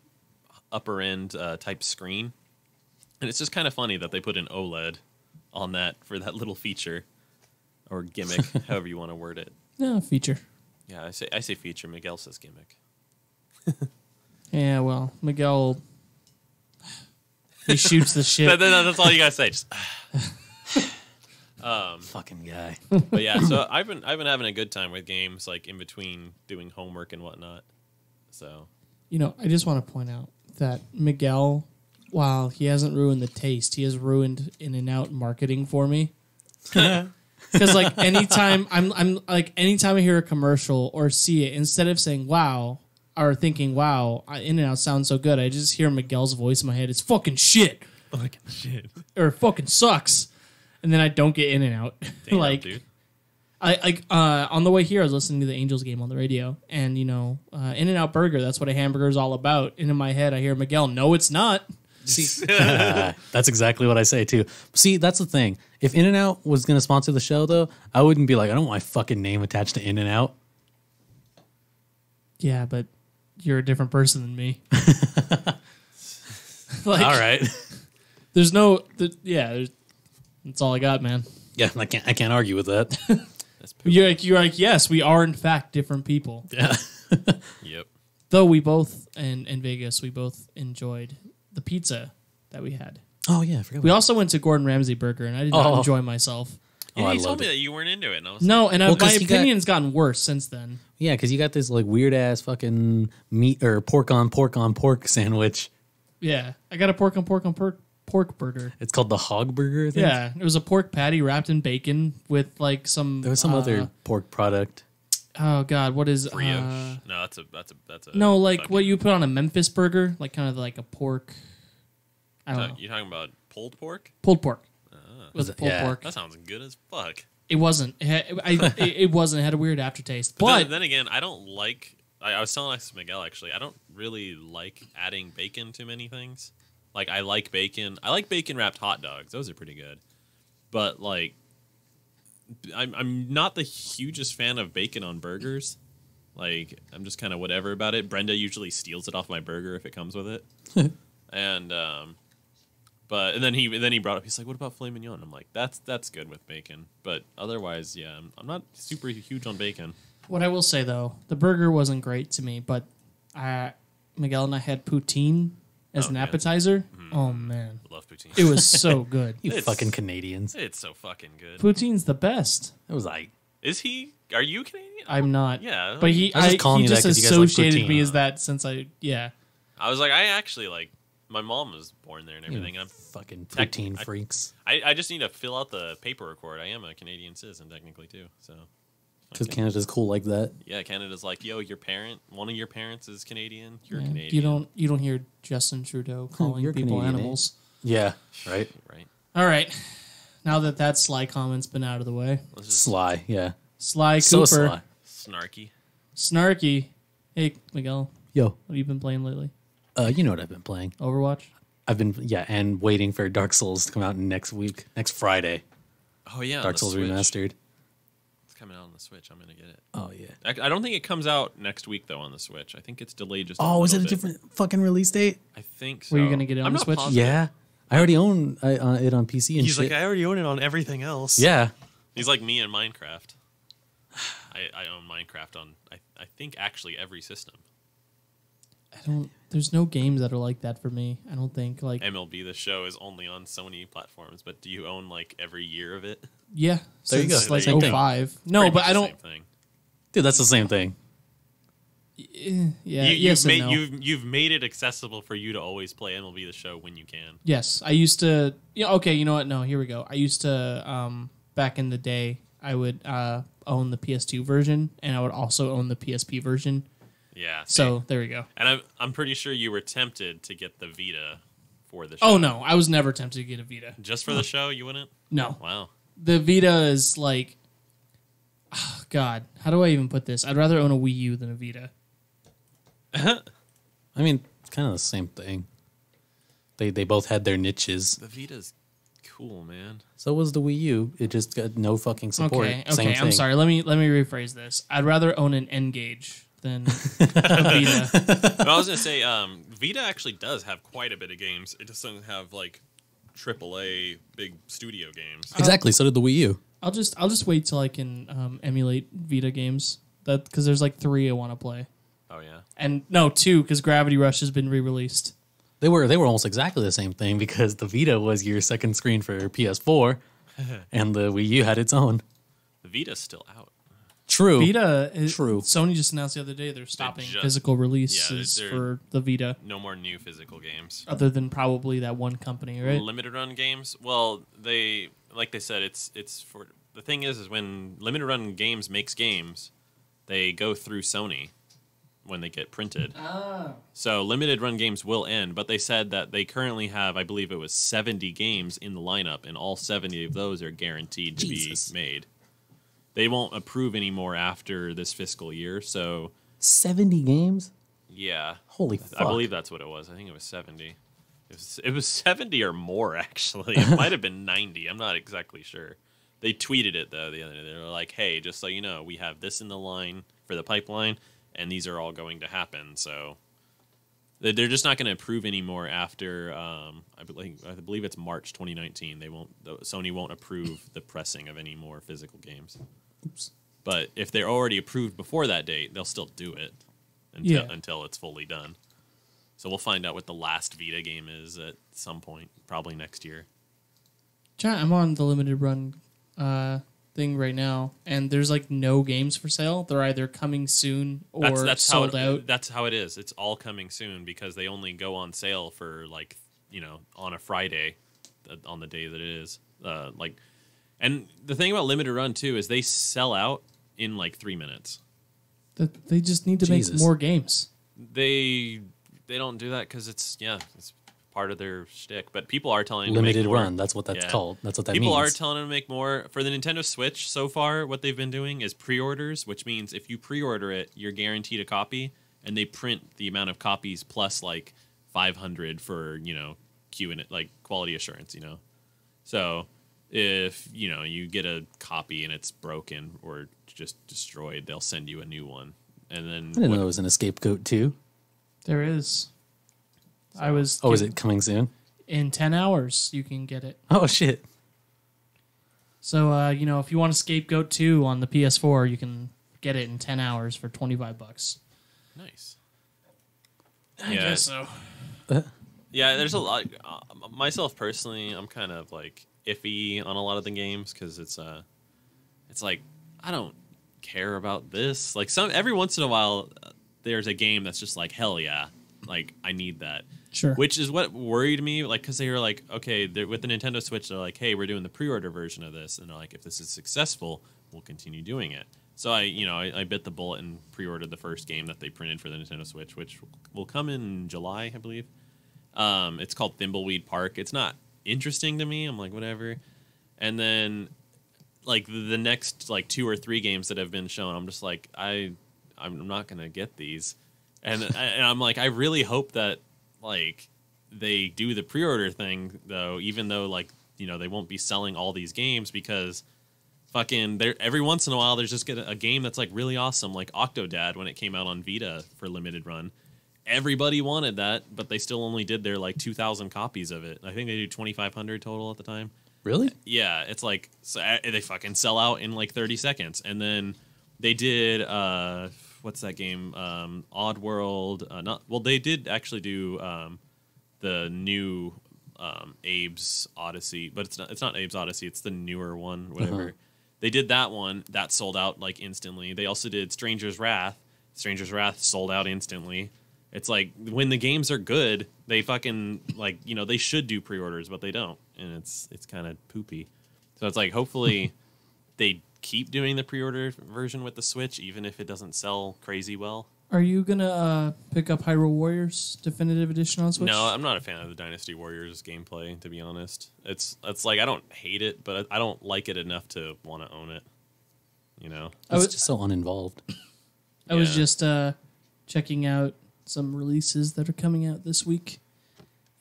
upper end type screen. And it's just kind of funny that they put an OLED on that for that little feature or gimmick, however you want to word it. Yeah, feature. Yeah, I say feature. Miguel says gimmick. Yeah, well, Miguel, he shoots the shit. That's all you gotta say. Just, Fucking guy. but yeah, so I've been having a good time with games in between doing homework and whatnot. So I just want to point out that Miguel, while he hasn't ruined the taste, he has ruined In-N-Out marketing for me. Because anytime anytime I hear a commercial or see it, instead of saying wow or thinking wow, In-N-Out sounds so good, I just hear Miguel's voice in my head. It's fucking shit. fucking shit. Or fucking sucks. And then I don't get In-N-Out. Damn, dude. I on the way here, I was listening to the Angels game on the radio, and In-N-Out Burger. That's what a hamburger is all about. And in my head, I hear Miguel. No, it's not. See, that's exactly what I say too. See, that's the thing. If In-N-Out was going to sponsor the show, though, I wouldn't be like, I don't want my fucking name attached to In-N-Out. Yeah, but you're a different person than me. All right. There's no. That's all I got, man. Yeah, I can't argue with that. That's poop. You're like, yes, we are in fact different people. Yeah. Yep. Though we both in Vegas, we both enjoyed the pizza that we had. Oh yeah, I forgot. We also went to Gordon Ramsay Burger, and I did not enjoy myself. Yeah, I you told loved me it. that you weren't into it. And I was No, and Well, my 'cause he got- opinion's gotten worse since then. Yeah, because you got this weird ass fucking meat or pork on pork sandwich. Yeah, I got a pork burger. It's called the hog burger. I think. Yeah, it was a pork patty wrapped in bacon with some. There was some other pork product. Oh God, what is Brioche. No, that's a no, like fucking- what you put on a Memphis burger, like kind of like a pork. I don't know. You talking about pulled pork? Pulled pork. It was pulled Yeah. pork. That sounds good as fuck. It wasn't. It wasn't. It had a weird aftertaste. But then again, I don't like. I was telling this to Miguel actually. I don't really like adding bacon to many things. Like I like bacon. I like bacon wrapped hot dogs. Those are pretty good. But like, I'm not the hugest fan of bacon on burgers. Like I'm just kind of whatever about it. Brenda usually steals it off my burger if it comes with it. And then he brought up. He's like, "What about filet mignon?" I'm like, "That's good with bacon." But otherwise, yeah, I'm not super huge on bacon. what I will say though, the burger wasn't great to me, but Miguel and I had poutine as an man. appetizer. Oh man, I love poutine. it was so good. You It's- fucking Canadians. It's so fucking good. Poutine's the best. It was like, Is he? Are you Canadian? I'm not. Yeah. But he I was just calling he you that just 'cause you guys like associated me poutine. as that since I was like, I actually like. My mom was born there and everything. And I'm, fucking Tech- poutine I- freaks. I just need to fill out the paperwork for it. I am a Canadian citizen technically too. So Because Canada's cool like that. yeah, Canada's like, yo, one of your parents is Canadian. You're Yeah, Canadian. you don't hear Justin Trudeau calling You're people Canadian, eh? animals. Yeah, right? Right. All right, now that sly comment's been out of the way, Let's just Sly, yeah. Sly So Cooper, sly. snarky. snarky. Hey Miguel, Yo, what have you been playing lately? you know what I've been playing. Overwatch. I've been, and waiting for Dark Souls to come out next Friday. Oh yeah, Dark the Souls Switch. Remastered. It's coming out on the Switch. I'm gonna get it. Oh, yeah. I don't think it comes out next week though on the Switch. I think it's delayed just. Oh, is it a little bit. different fucking release date? I think so. Were you gonna get it on I'm the not Switch? positive. Yeah. I already own it on PC and He's shit. like, I already own it on everything else. Yeah. He's like me in Minecraft. I own Minecraft on I think actually every system. There's no games that are like that for me. I don't think like MLB The Show is only on Sony platforms, but do you own like every year of it? yeah. There you Since go. like Same thing. 05. No, Pretty but much I the don't. Same thing. Dude, that's the same thing. Yeah. You've Yes made and no. you've made it accessible for you to always play MLB The Show when you can. Yes, I used to. Yeah, okay, you know what? No, here we go. I used to back in the day. I would own the PS2 version, and I would also own the PSP version. Yeah. So there we go. and I'm pretty sure you were tempted to get the Vita for the show. Oh no, I was never tempted to get a Vita. Just for the show, you wouldn't? No, Wow. the Vita is like, oh, God, how do I even put this? I'd rather own a Wii U than a Vita. I mean, it's kind of the same thing. They both had their niches. The Vita's cool, man. So was the Wii U. It just got no fucking support. Okay, Same I'm thing. sorry. Let me rephrase this. I'd rather own an N-Gage than a Vita. But I was gonna say, Vita actually does have quite a bit of games. It just doesn't have like AAA big studio games. Exactly. So did the Wii U. I'll just wait till I can emulate Vita games. That because there's like 3 I want to play, Oh yeah. and no 2 because Gravity Rush has been re-released. They were almost exactly the same thing because the Vita was your second screen for PS4, and the Wii U had its own. The Vita's still out. True. Vita, True. Sony just announced the other day they're stopping just- physical releases they're- for the Vita, No more new physical games. other than probably that one company, right? Limited run games. Well, they said it's for the thing is when limited run games makes games, they go through Sony when they get printed. So limited run games will end, but they said that they currently have, I believe it was 70 games in the lineup, and all 70 of those are guaranteed to Jesus. be made. They won't approve anymore after this fiscal year, so 70 games? yeah. Holy fuck. I believe that's what it was. I think it was 70. It was 70 or more, actually. It might have been 90. I'm not exactly sure. They tweeted it, though, the other day. They were like, hey, just so you know, we have this in the line for the pipeline, and these are all going to happen. So they're just not going to approve anymore after, I believe it's March 2019. Sony won't approve the pressing of any more physical games. Oops. But if they're already approved before that date, they'll still do it until it's fully done. So we'll find out what the last Vita game is at some point, probably next year. I'm on the limited run thing right now, and there's like no games for sale. They're either coming soon or That's sold how out. That's how it is. It's all coming soon because they only go on sale for on a Friday, on the day that it is. And the thing about limited run too is they sell out in like 3 minutes. That they just need to Jesus. make more games. They don't do that because it's part of their shtick. But people are telling them to Limited make more. run. That's what that's called. That's what that People means. are telling them to make more. For the Nintendo Switch so far, what they've been doing is pre-orders, which means if you pre-order it, you're guaranteed a copy, and they print the amount of copies plus like 500 for queue in it, like quality assurance. So if you get a copy and it's broken or just destroyed, they'll send you a new one. And then I didn't know there was an Scapegoat too. There is. I was. Oh, is it coming soon? In 10 hours, you can get it. Oh shit! So, if you want a Scapegoat 2 on the PS4, you can get it in 10 hours for $25. Nice. I guess so. Yeah, there's a lot. Myself personally, I'm kind of like iffy on a lot of the games because it's like I don't care about this. Like every once in a while, there's a game that's just like hell yeah, like I need that. Sure. Which is what worried me, like because they were like, okay, with the Nintendo Switch, they're like, hey, we're doing the pre-order version of this, and they're like, if this is successful, we'll continue doing it. So I bit the bullet and pre-ordered the first game that they printed for the Nintendo Switch, which will come in July, I believe. It's called Thimbleweed Park. It's not interesting to me. I'm like, whatever. And then, like the next like 2 or 3 games that have been shown, I'm just like, I'm not gonna get these. And I'm like, I really hope that like they do the pre-order thing though, even though like they won't be selling all these games because fucking every once in a while there's just a game that's like really awesome, like Octodad when it came out on Vita for limited run. Everybody wanted that, but they still only did their like 2,000 copies of it. I think they did 2,500 total at the time. Really? Yeah, it's like they fucking sell out in like 30 seconds. And then they did what's that game? Oddworld. They did actually do the new Abe's Odyssey, but it's not Abe's Odyssey. It's the newer one. Whatever. Uh-huh. They did that one that sold out like instantly. They also did Stranger's Wrath. Stranger's Wrath sold out instantly. It's like when the games are good, they fucking like they should do pre-orders, but they don't, and it's kind of poopy. So it's like hopefully they keep doing the pre-order version with the Switch, even if it doesn't sell crazy well. Are you gonna pick up Hyrule Warriors Definitive Edition on Switch? No, I'm not a fan of the Dynasty Warriors gameplay, to be honest. It's like I don't hate it, but I don't like it enough to want to own it. It's just so uninvolved. I was just checking out some releases that are coming out this week,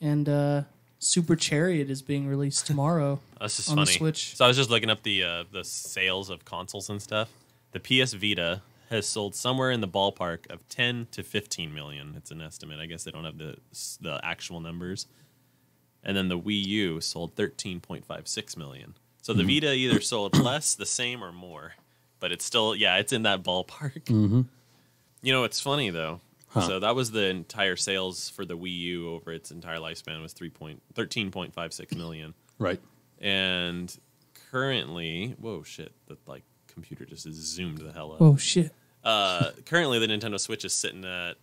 and Super Chariot is being released tomorrow. That's just on funny. The Switch. So I was just looking up the sales of consoles and stuff. The PS Vita has sold somewhere in the ballpark of 10 to 15 million. It's an estimate. I guess they don't have the actual numbers. And then the Wii U sold 13.56 million. So the Vita either sold less, the same, or more. But it's still, it's in that ballpark. Mm-hmm. It's funny, though. Huh. So that was the entire sales for the Wii U over its entire lifespan was 13.56 million. Right. And currently, whoa, shit, the computer just zoomed the hell up. Oh shit. Currently, the Nintendo Switch is sitting at,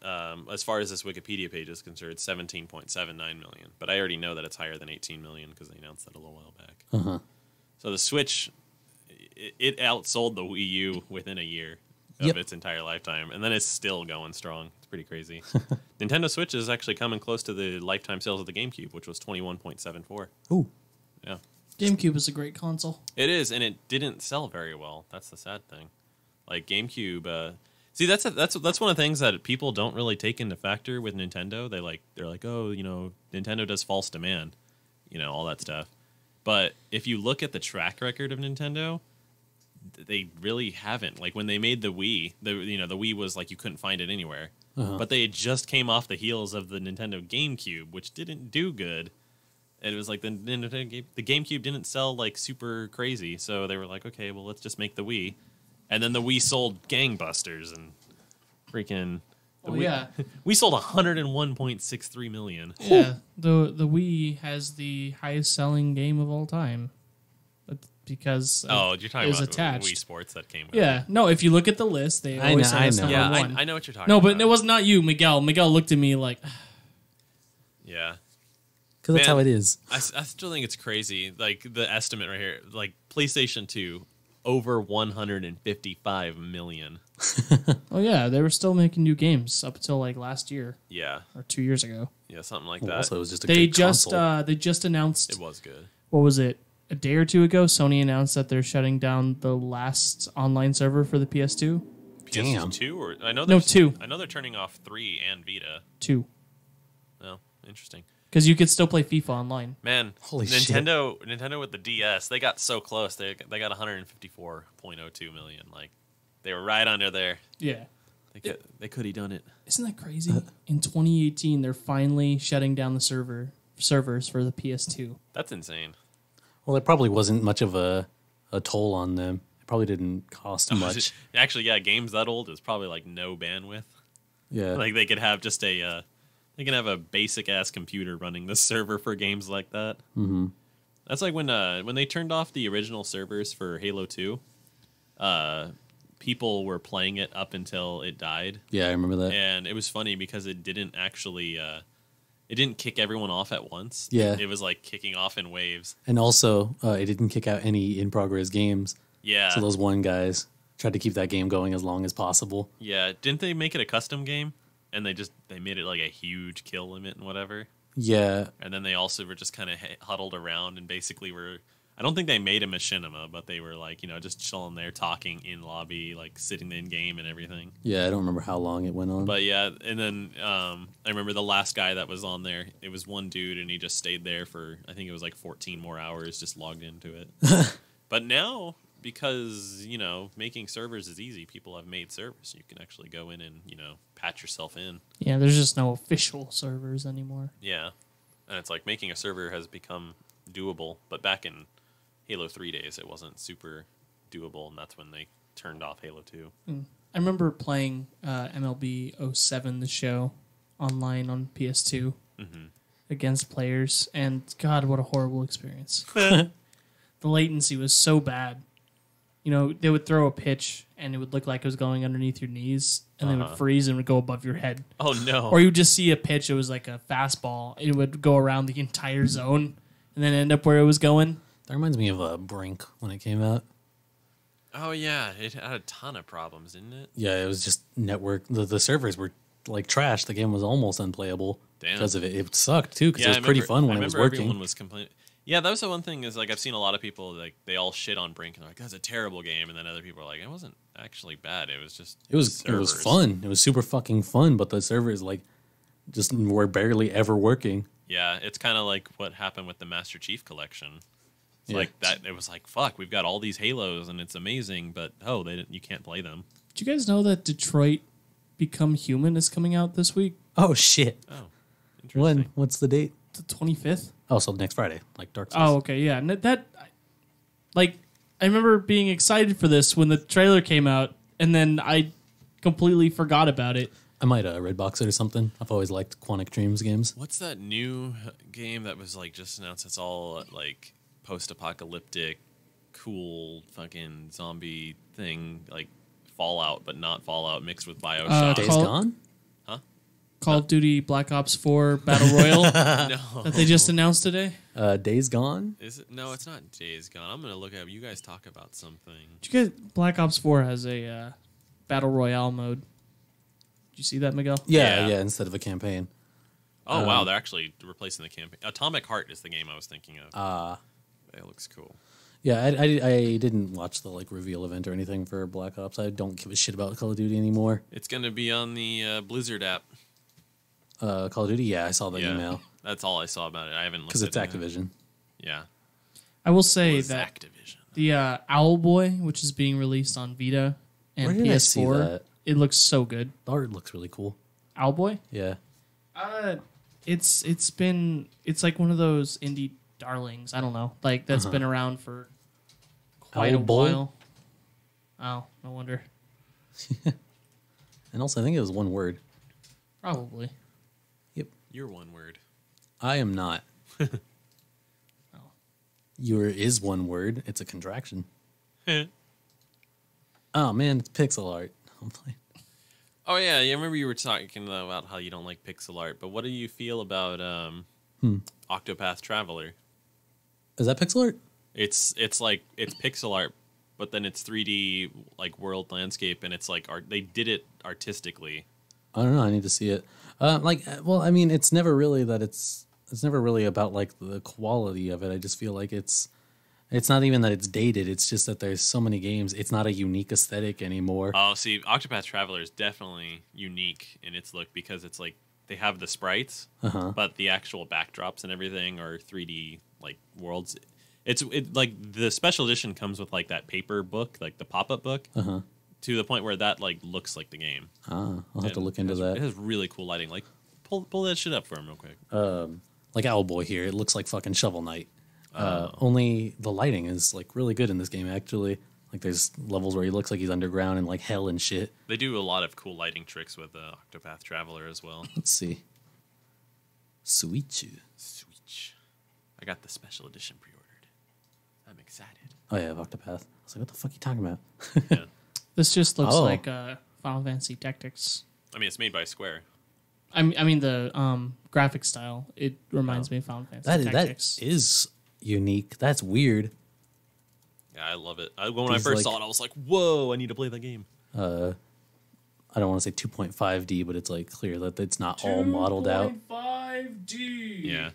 as far as this Wikipedia page is concerned, 17.79 million. But I already know that it's higher than 18 million because they announced that a little while back. Uh-huh. So the Switch, it outsold the Wii U within a year of its entire lifetime, and then it's still going strong. It's pretty crazy. Nintendo Switch is actually coming close to the lifetime sales of the GameCube, which was 21.74. Ooh. Yeah. GameCube is a great console. It is, and it didn't sell very well. That's the sad thing. Like GameCube, see that's one of the things that people don't really take into factor with Nintendo. They're like, oh, Nintendo does false demand, all that stuff. But if you look at the track record of Nintendo, they really haven't. Like when they made the Wii, the Wii was like you couldn't find it anywhere. Uh-huh. But they just came off the heels of the Nintendo GameCube, which didn't do good. And it was like the GameCube didn't sell like super crazy, so they were like, okay, well let's just make the Wii. And then the Wii sold gangbusters and freaking. We sold 101.63 million. Yeah, the Wii has the highest selling game of all time. Because you're talking about attached. Wii Sports that came with it. No, if you look at the list, they always say it's number one. I know what you're talking about. No, but it was not you, Miguel. Miguel looked at me like... Yeah. Because that's how it is. I still think it's crazy. Like, the estimate right here. Like, PlayStation 2, over 155 million. Oh yeah, they were still making new games up until like last year Yeah, or 2 years ago. yeah, something like Well, that. also, it was just a They good just console. they just announced, It was good. what was it, a day or two ago? Sony announced that they're shutting down the last online server for the PS2. Damn. PS2 or I know No, there's 2. I know they're turning off 3 and Vita. 2, Oh, interesting. because you could still play FIFA online. Man, Holy shit. Nintendo with the DS, they got so close. They got 154.02 million. Like they were right under there. Yeah. They could have done it. Isn't that crazy? In 2018, they're finally shutting down the servers for the PS2. That's insane. Well, it probably wasn't much of a toll on them. It probably didn't cost much. Actually, yeah, games that old is probably like no bandwidth. Yeah. Like they could have just they can have a basic ass computer running the server for games like that. Mm-hmm. That's like when they turned off the original servers for Halo 2. People were playing it up until it died. Yeah, I remember that. And it was funny because it didn't actually it didn't kick everyone off at once. Yeah. It was like kicking off in waves. And also, it didn't kick out any in-progress games. Yeah. So those one guys tried to keep that game going as long as possible. Yeah. Didn't they make it a custom game? And they made it like a huge kill limit and whatever. Yeah. And then they also were just kind of huddled around and basically were. I don't think they made a machinima, but they were like, just chilling there, talking in lobby, like sitting in game and everything. Yeah, I don't remember how long it went on. But yeah, and then I remember the last guy that was on there. It was one dude, and he just stayed there for I think it was like 14 more hours, just logged into it. But now, because making servers is easy, people have made servers. You can actually go in and patch yourself in. Yeah, there's just no official servers anymore. Yeah, and it's like making a server has become doable, but back in Halo 3 days, it wasn't super doable, and that's when they turned off Halo 2. I remember playing MLB 07, the show, online on PS2 against players, and God, what a horrible experience. The latency was so bad. They would throw a pitch, and it would look like it was going underneath your knees, and then it would freeze and would go above your head. Oh, no. Or you would just see a pitch, it was like a fastball. It would go around the entire zone, and then end up where it was going. That reminds me of Brink when it came out. Oh, yeah. It had a ton of problems, didn't it? Yeah, it was just network. The servers were like trash. The game was almost unplayable because of it. It sucked too because it was pretty fun when it was working. Everyone was complaining. Yeah, that was the one thing is like I've seen a lot of people like they all shit on Brink and they're like that's a terrible game, and then other people are like it wasn't actually bad. It was just It was servers. fun. It was super fucking fun, but the servers like just were barely ever working. Yeah, it's kind of like what happened with the Master Chief collection. It's Yeah. like that. It was like fuck, we've got all these Halos and it's amazing, but you can't play them. Did you guys know that Detroit Become Human is coming out this week? Oh shit! Oh, interesting. When? What's the date? The 25th? Oh, so next Friday, like Dark Souls. Oh, okay, yeah. And I remember being excited for this when the trailer came out, and then I completely forgot about it. I might Redbox it or something. I've always liked Quantic Dreams games. What's that new game that was like just announced? It's all like post-apocalyptic, cool fucking zombie thing, like Fallout, but not Fallout mixed with Bioshock. Days Call- Gone? Call of Duty Black Ops 4 Battle Royale No, that they just announced today. Days Gone? is it? No, it's not Days Gone. I'm gonna look at you guys talk about something. Did you guys, Black Ops 4 has a Battle Royale mode. Did you see that, Miguel? Yeah, Yeah. instead of a campaign. Oh wow, they're actually replacing the campaign. Atomic Heart is the game I was thinking of. It looks cool. Yeah, I didn't watch the like reveal event or anything for Black Ops. I don't give a shit about Call of Duty anymore. It's gonna be on the Blizzard app. Call of Duty, yeah, I saw the email That's all I saw about it. I haven't looked because it's at it. Activision. Yeah, I will say it's that Activision. the Owlboy, which is being released on Vita and Where did I see PS4, that? it looks so good. The art looks really cool. Owlboy? Yeah, It's like one of those indie darlings. I don't know, like that's been around for quite a Owlboy? while. Oh, no wonder. and also I think it was one word. Probably. Your one word. I am not. Oh. Your is one word. It's a contraction. Oh man, it's pixel art. I'm playing. Oh yeah, I remember you were talking about how you don't like pixel art, but what do you feel about Octopath Traveler? Is that pixel art? It's pixel art, but then it's 3D like world landscape, and it's like art. They did it artistically. I don't know. I need to see it. Well, I mean, it's never really that it's never really about like the quality of it. I just feel like it's not even that it's dated. It's just that there's so many games. It's not a unique aesthetic anymore. Oh, see, Octopath Traveler is definitely unique in its look because it's like they have the sprites, but the actual backdrops and everything are 3D like worlds. It's like the special edition comes with like that paper book, like the pop-up book, to the point where that like looks like the game. I'll have to look into that. It has really cool lighting. Like pull that shit up for him real quick. Like Owlboy here, it looks like fucking Shovel Knight. Only the lighting is like really good in this game. Actually, like there's levels where he looks like he's underground and like hell and shit. They do a lot of cool lighting tricks with Octopath Traveler as well. Let's see. Sweet. I got the special edition pre-ordered. I'm excited. Oh yeah, Octopath. I was like, what the fuck are you talking about? Yeah. This just looks like Final Fantasy Tactics. I mean, it's made by Square. I mean the graphic style. It reminds me of Final Fantasy Tactics. That is unique. That's weird. Yeah, I love it. When I first saw it, I was like, "Whoa! I need to play that game." I don't want to say 2.5D, but it's like clear that it's not all modeled out. 2.5D. Yeah.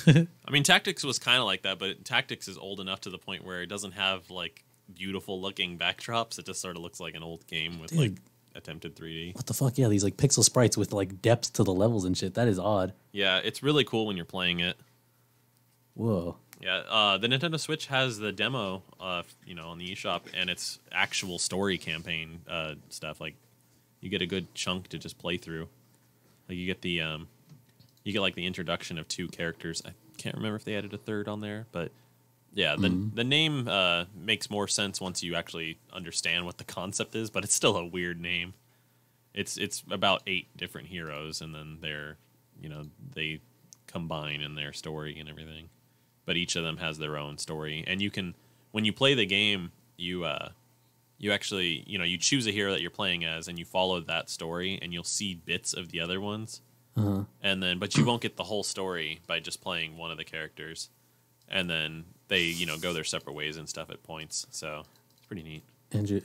I mean, Tactics was kind of like that, but Tactics is old enough to the point where it doesn't have like beautiful looking backdrops. It just sort of looks like an old game with like attempted 3D. What the fuck? Yeah, these like pixel sprites with like depth to the levels and shit. That is odd. Yeah, it's really cool when you're playing it. Whoa. Yeah, the Nintendo Switch has the demo, on the eShop, and it's actual story campaign stuff. Like, you get a good chunk to just play through. Like, you get like the introduction of 2 characters. I can't remember if they added a third on there, but yeah, the name makes more sense once you actually understand what the concept is. But it's still a weird name. It's about 8 different heroes, and then they combine in their story and everything. But each of them has their own story, and you can, when you play the game, you actually, you choose a hero that you're playing as, and you follow that story, and you'll see bits of the other ones, and then, but you won't get the whole story by just playing one of the characters, and then they, go their separate ways and stuff at points. So it's pretty neat.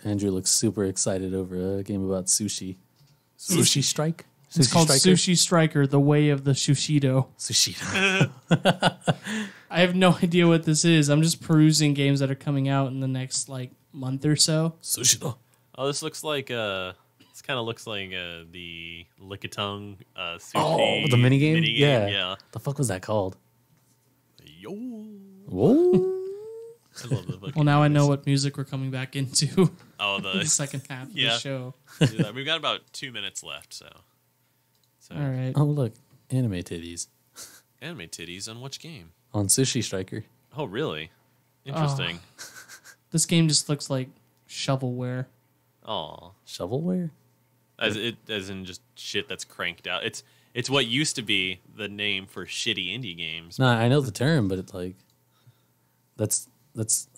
Andrew looks super excited over a game about sushi. Sushi Strike. It's called Sushi Striker: The Way of the Sushido. Sushido. I have no idea what this is. I'm just perusing games that are coming out in the next like month or so. Sushido. Oh, this looks like this kind of looks like the Lickitung sushi. Oh, the minigame? Yeah. The fuck was that called? Yo. Whoa. I love the fucking Well, now I know what music we're coming back into. Oh, the second half of the show. We've got about 2 minutes left, so. All right. Oh, look. Anime titties. Anime titties on which game? On Sushi Striker. Oh, really? Interesting. This game just looks like shovelware. Oh, Shovelware? as in just shit that's cranked out. It's what used to be the name for shitty indie games. No, I know the term, but it's like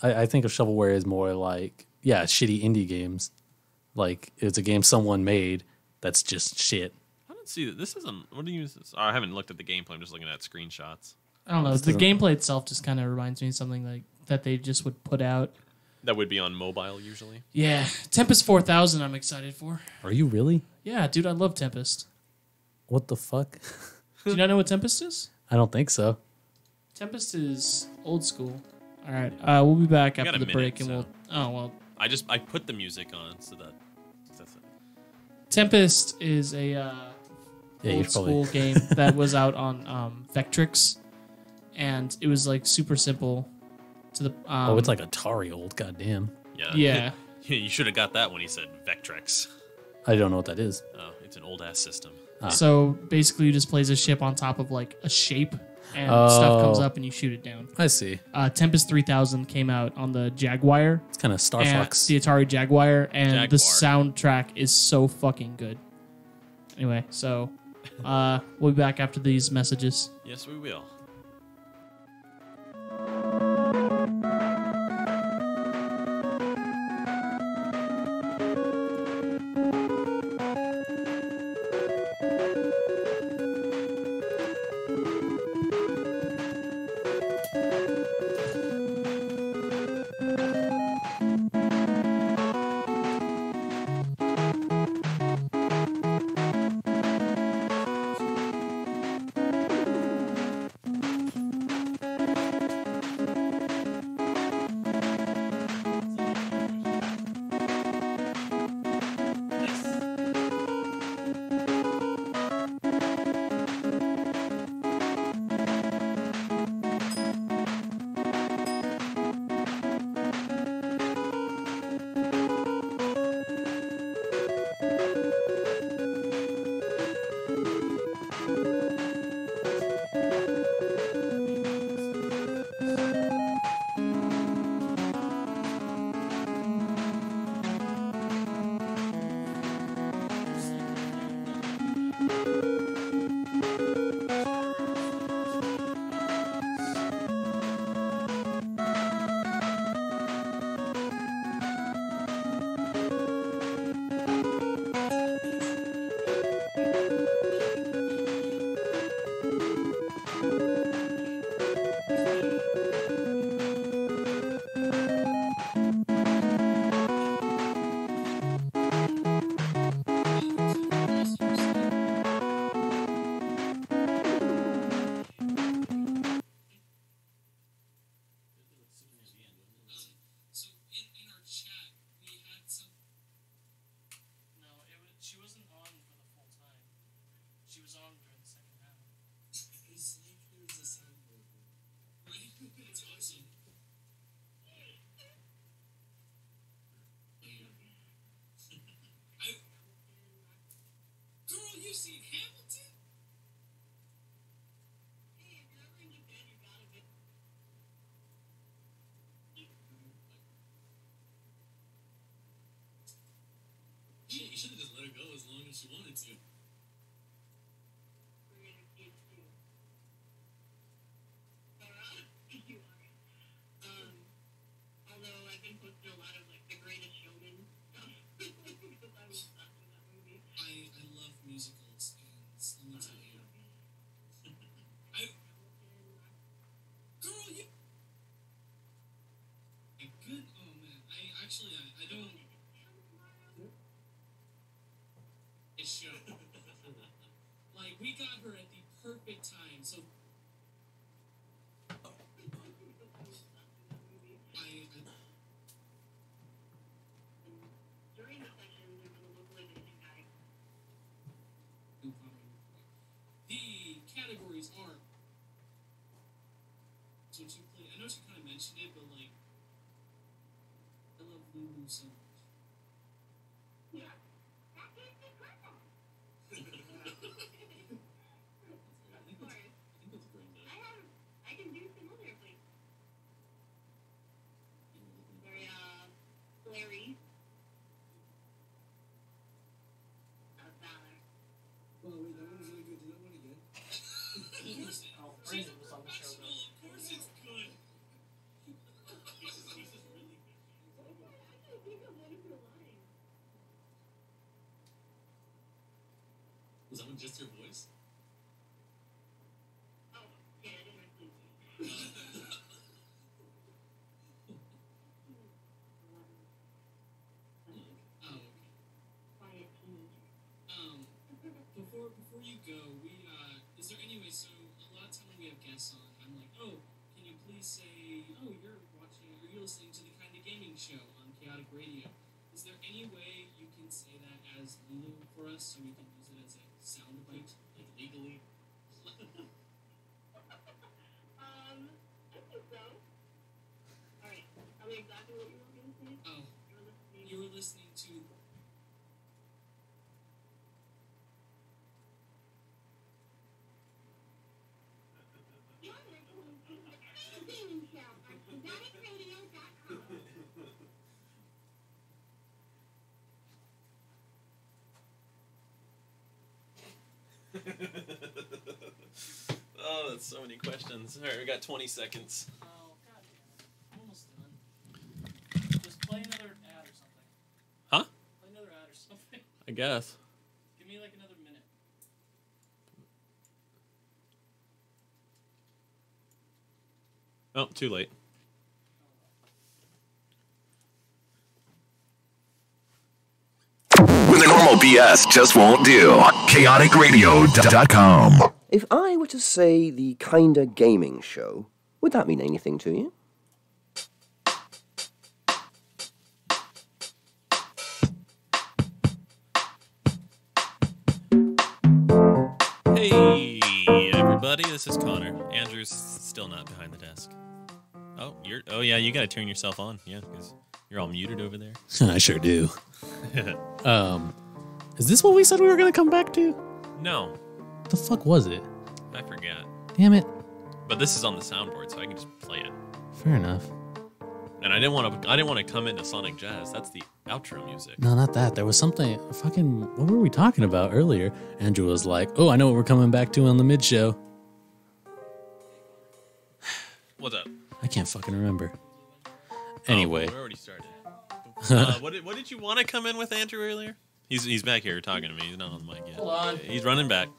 I think of shovelware as more like shitty indie games. Like it's a game someone made that's just shit. I don't see that. This isn't. What do you use this? I haven't looked at the gameplay. I'm just looking at screenshots. I don't know. The gameplay itself just kind of reminds me of something like that they just would put out. That would be on mobile usually. Yeah, Tempest 4000. I'm excited for. Are you really? Yeah, dude, I love Tempest. What the fuck? Do you not know what Tempest is? I don't think so. Tempest is old school. All right, we'll be back after the break, and so. we'll. Oh well. I put the music on so that's it. Tempest is a old school game that was out on Vectrix, and it was like super simple. To the it's like Atari old. Goddamn. Yeah. You should have got that when he said Vectrex. I don't know what that is. Oh, it's an old ass system. So basically, you just place a ship on top of like a shape, and stuff comes up, and you shoot it down. I see. Tempest 3000 came out on the Jaguar. It's kind of Star Fox. The Atari Jaguar, and the soundtrack is so fucking good. Anyway, so we'll be back after these messages. Yes, we will. you seen Hamilton? Hey, if you're ever in Japan, you gotta get. You should have just let her go as long as she wanted to. We're gonna keep you. Alright, you are. Although I've been posting a lot of like the Greatest Showman stuff because I was watching that movie. I love musicals, and let me tell you. Girl, you. Good. Oh man, I don't. A show. Like we got her at the perfect time, so. During the session, there was a localization guy. The categories are. So what you play? I know she kind of mentioned it, but like, I love Lulu so much. Yeah. That is incredible. I think that's Brenda. I can do some other things. Very, Larry. Valor. Oh wait, that one was really good. Do that one again. Oh, Brandon was on the show though. Of course it's good. This is really good. I think of one of your lines. Was that one just your voice? Oh, yeah, it is actually. Oh, okay. Quiet teenager. Before you go, is there any way? So a lot of time when we have guests on, I'm like, oh, can you please say, oh, you're listening to the Kind of Gaming Show on Chaotic Radio. Is there any way you can say that as Lulu for us, so we can use it as a sound bite, like legally? I think so. Alright, tell me exactly what you want me to say. Oh, You're listening. you were listening to. You're listening to the Kind of Gaming Show on chaoticradio.com. Oh, that's so many questions. All right, we got 20 seconds. Oh, god damn it. I'm almost done. Just play another ad or something. Huh? Play another ad or something. I guess. Give me like another minute. Oh, too late. When the normal BS just won't do. ChaoticRadio.com. If I were to say the Kinda Gaming Show, would that mean anything to you? Hey, everybody, this is Connor. Andrew's still not behind the desk. Oh, yeah, you got to turn yourself on. Yeah, because you're all muted over there. I sure do. Is this what we said we were going to come back to? No, The fuck was it? I forgot. Damn it. But this is on the soundboard, so I can just play it. Fair enough. And I didn't want to come into Sonic Jazz. That's the outro music. No, not that. There was something fucking. What were we talking about earlier? Andrew was like, "Oh, I know what we're coming back to on the mid show." What's up? I can't fucking remember. Anyway, we already started. What did you want to come in with, Andrew, earlier? He's back here talking to me. He's not on the mic yet. Hold on. He's running back.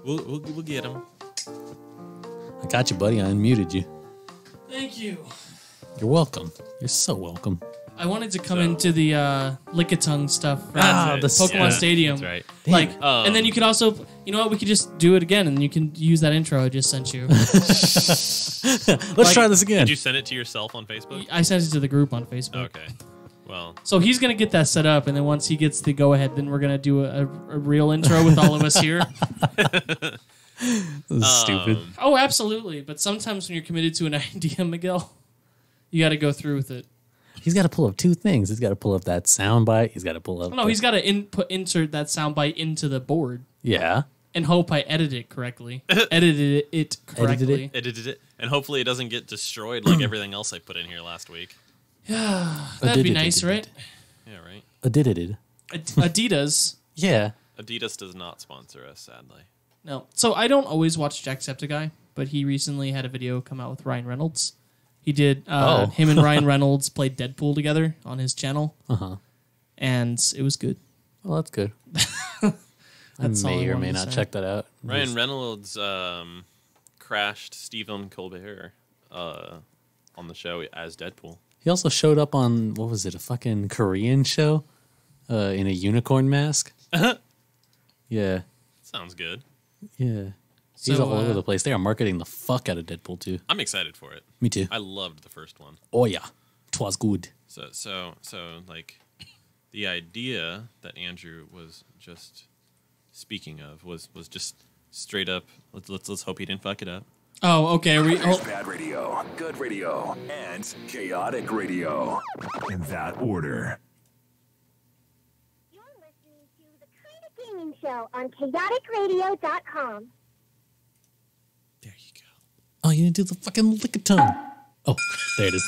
We'll get him. I got you, buddy. I unmuted you. Thank you. You're welcome. You're so welcome. I wanted to come into the Lickitung stuff from the Pokemon Stadium. That's right. Like, Oh. and then you could also, you know what? We could just do it again, and you can use that intro I just sent you. Let's try this again. Did you send it to yourself on Facebook? I sent it to the group on Facebook. Okay. Well, So he's gonna get that set up, and then once he gets the go ahead, then we're gonna do a real intro with all of us here. This is stupid. Oh, absolutely. But sometimes when you're committed to an idea, Miguel, you got to go through with it. He's got to pull up two things. He's got to pull up that soundbite. He's got to pull up. No, he's got to insert that soundbite into the board Yeah. and hope I edit it correctly. Edited it correctly. Edited it, and hopefully it doesn't get destroyed like everything else I put in here last week. That'd be nice, right? Yeah, right. Adidas. Yeah. Adidas does not sponsor us, sadly. No. So I don't always watch Jacksepticeye, but he recently had a video come out with Ryan Reynolds. He did him and Ryan Reynolds played Deadpool together on his channel. And it was good. Well, that's good. That's all I may or wanted may to not say. check that out. Ryan Reynolds crashed Stephen Colbert on the show as Deadpool. He also showed up on, what was it, a fucking Korean show in a unicorn mask. Yeah. Sounds good. Yeah. He's So, all over the place. They are marketing the fuck out of Deadpool, too. I'm excited for it. Me too. I loved the first one. Oh, yeah. 'Twas good. So like the idea that Andrew was just speaking of was just straight up. Let's hope he didn't fuck it up. Oh, okay. There's bad radio, good radio, and chaotic radio. In that order. You're listening to the Kind of Gaming Show on chaoticradio.com. There you go. Oh, you didn't do the fucking lick of tongue. Oh, there it is.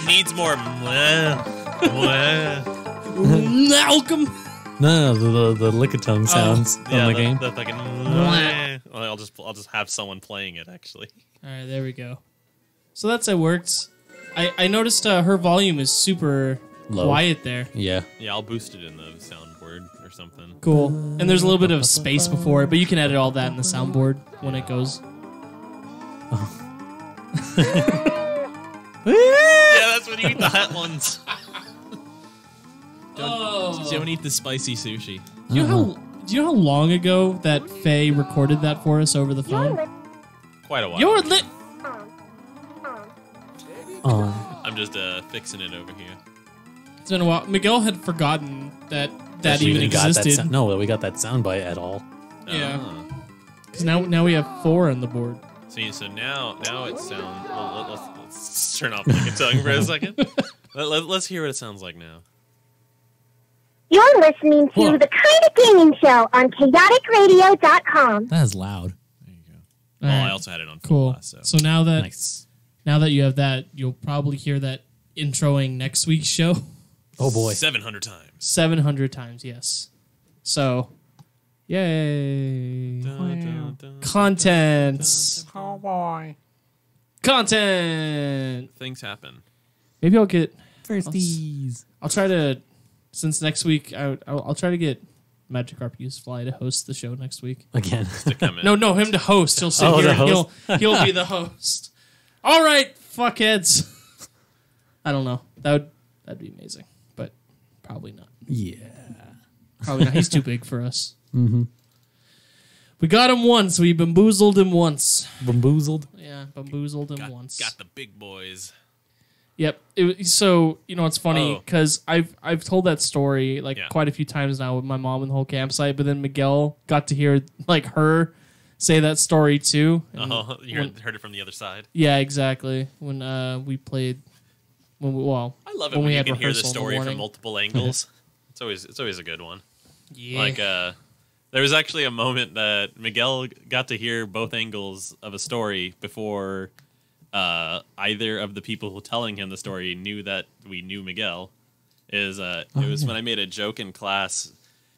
Needs more. Malcolm. No, the lick of tongue sounds on the game. The fucking. I'll just have someone playing it actually. All right, there we go. So that's how it worked. I noticed her volume is super Low. quiet there. Yeah. Yeah, I'll boost it in the soundboard or something. Cool. And there's a little bit of space before it, but you can edit all that in the soundboard when it goes. Yeah, that's when you eat the hot ones. Oh. Don't eat the spicy sushi. Do you know how long ago that Faye recorded that for us over the phone? Quite a while. You're lit. I'm just fixing it over here. It's been a while. Miguel had forgotten that We even got existed. that no, we got that soundbite at all. Yeah. Because now we have 4 on the board. See, so now it sounds. Well, let's turn off the tongue for a second. Let's hear what it sounds like now. You're listening to the Kind of Gaming Show on chaoticradio.com. That is loud. There you go. All I right. also had it on full Cool. blast. So now that Nice. you have that, you'll probably hear that introing next week's show Oh boy. 700 times. 700 times. Yes. So, yay! Dun, dun. Content. Oh boy. Content. Things happen. Maybe I'll get. Firsties. I'll try to. Since next week, I'll try to get Magic RPU's Fly to host the show next week. Again. To come in. No, him to host. He'll sit Oh, here the and host? he'll be the host. All right, fuckheads. I don't know. That'd be amazing, but probably not. Yeah. Probably not. He's too big for us. Mm-hmm. We got him once. We bamboozled him once. Bamboozled. Yeah, bamboozled him once. Got the big boys. Yep. So you know it's funny Oh. because I've told that story Yeah. quite a few times now with my mom and the whole campsite, but then Miguel got to hear her say that story too. And Oh, you heard it from the other side. yeah, exactly. When we played, I love it when we you had can hear the rehearsal in the story from morning. multiple angles. It's always a good one. Yeah. Like there was actually a moment that Miguel got to hear both angles of a story before either of the people who telling him the story knew that we knew Miguel. It was when I made a joke in class.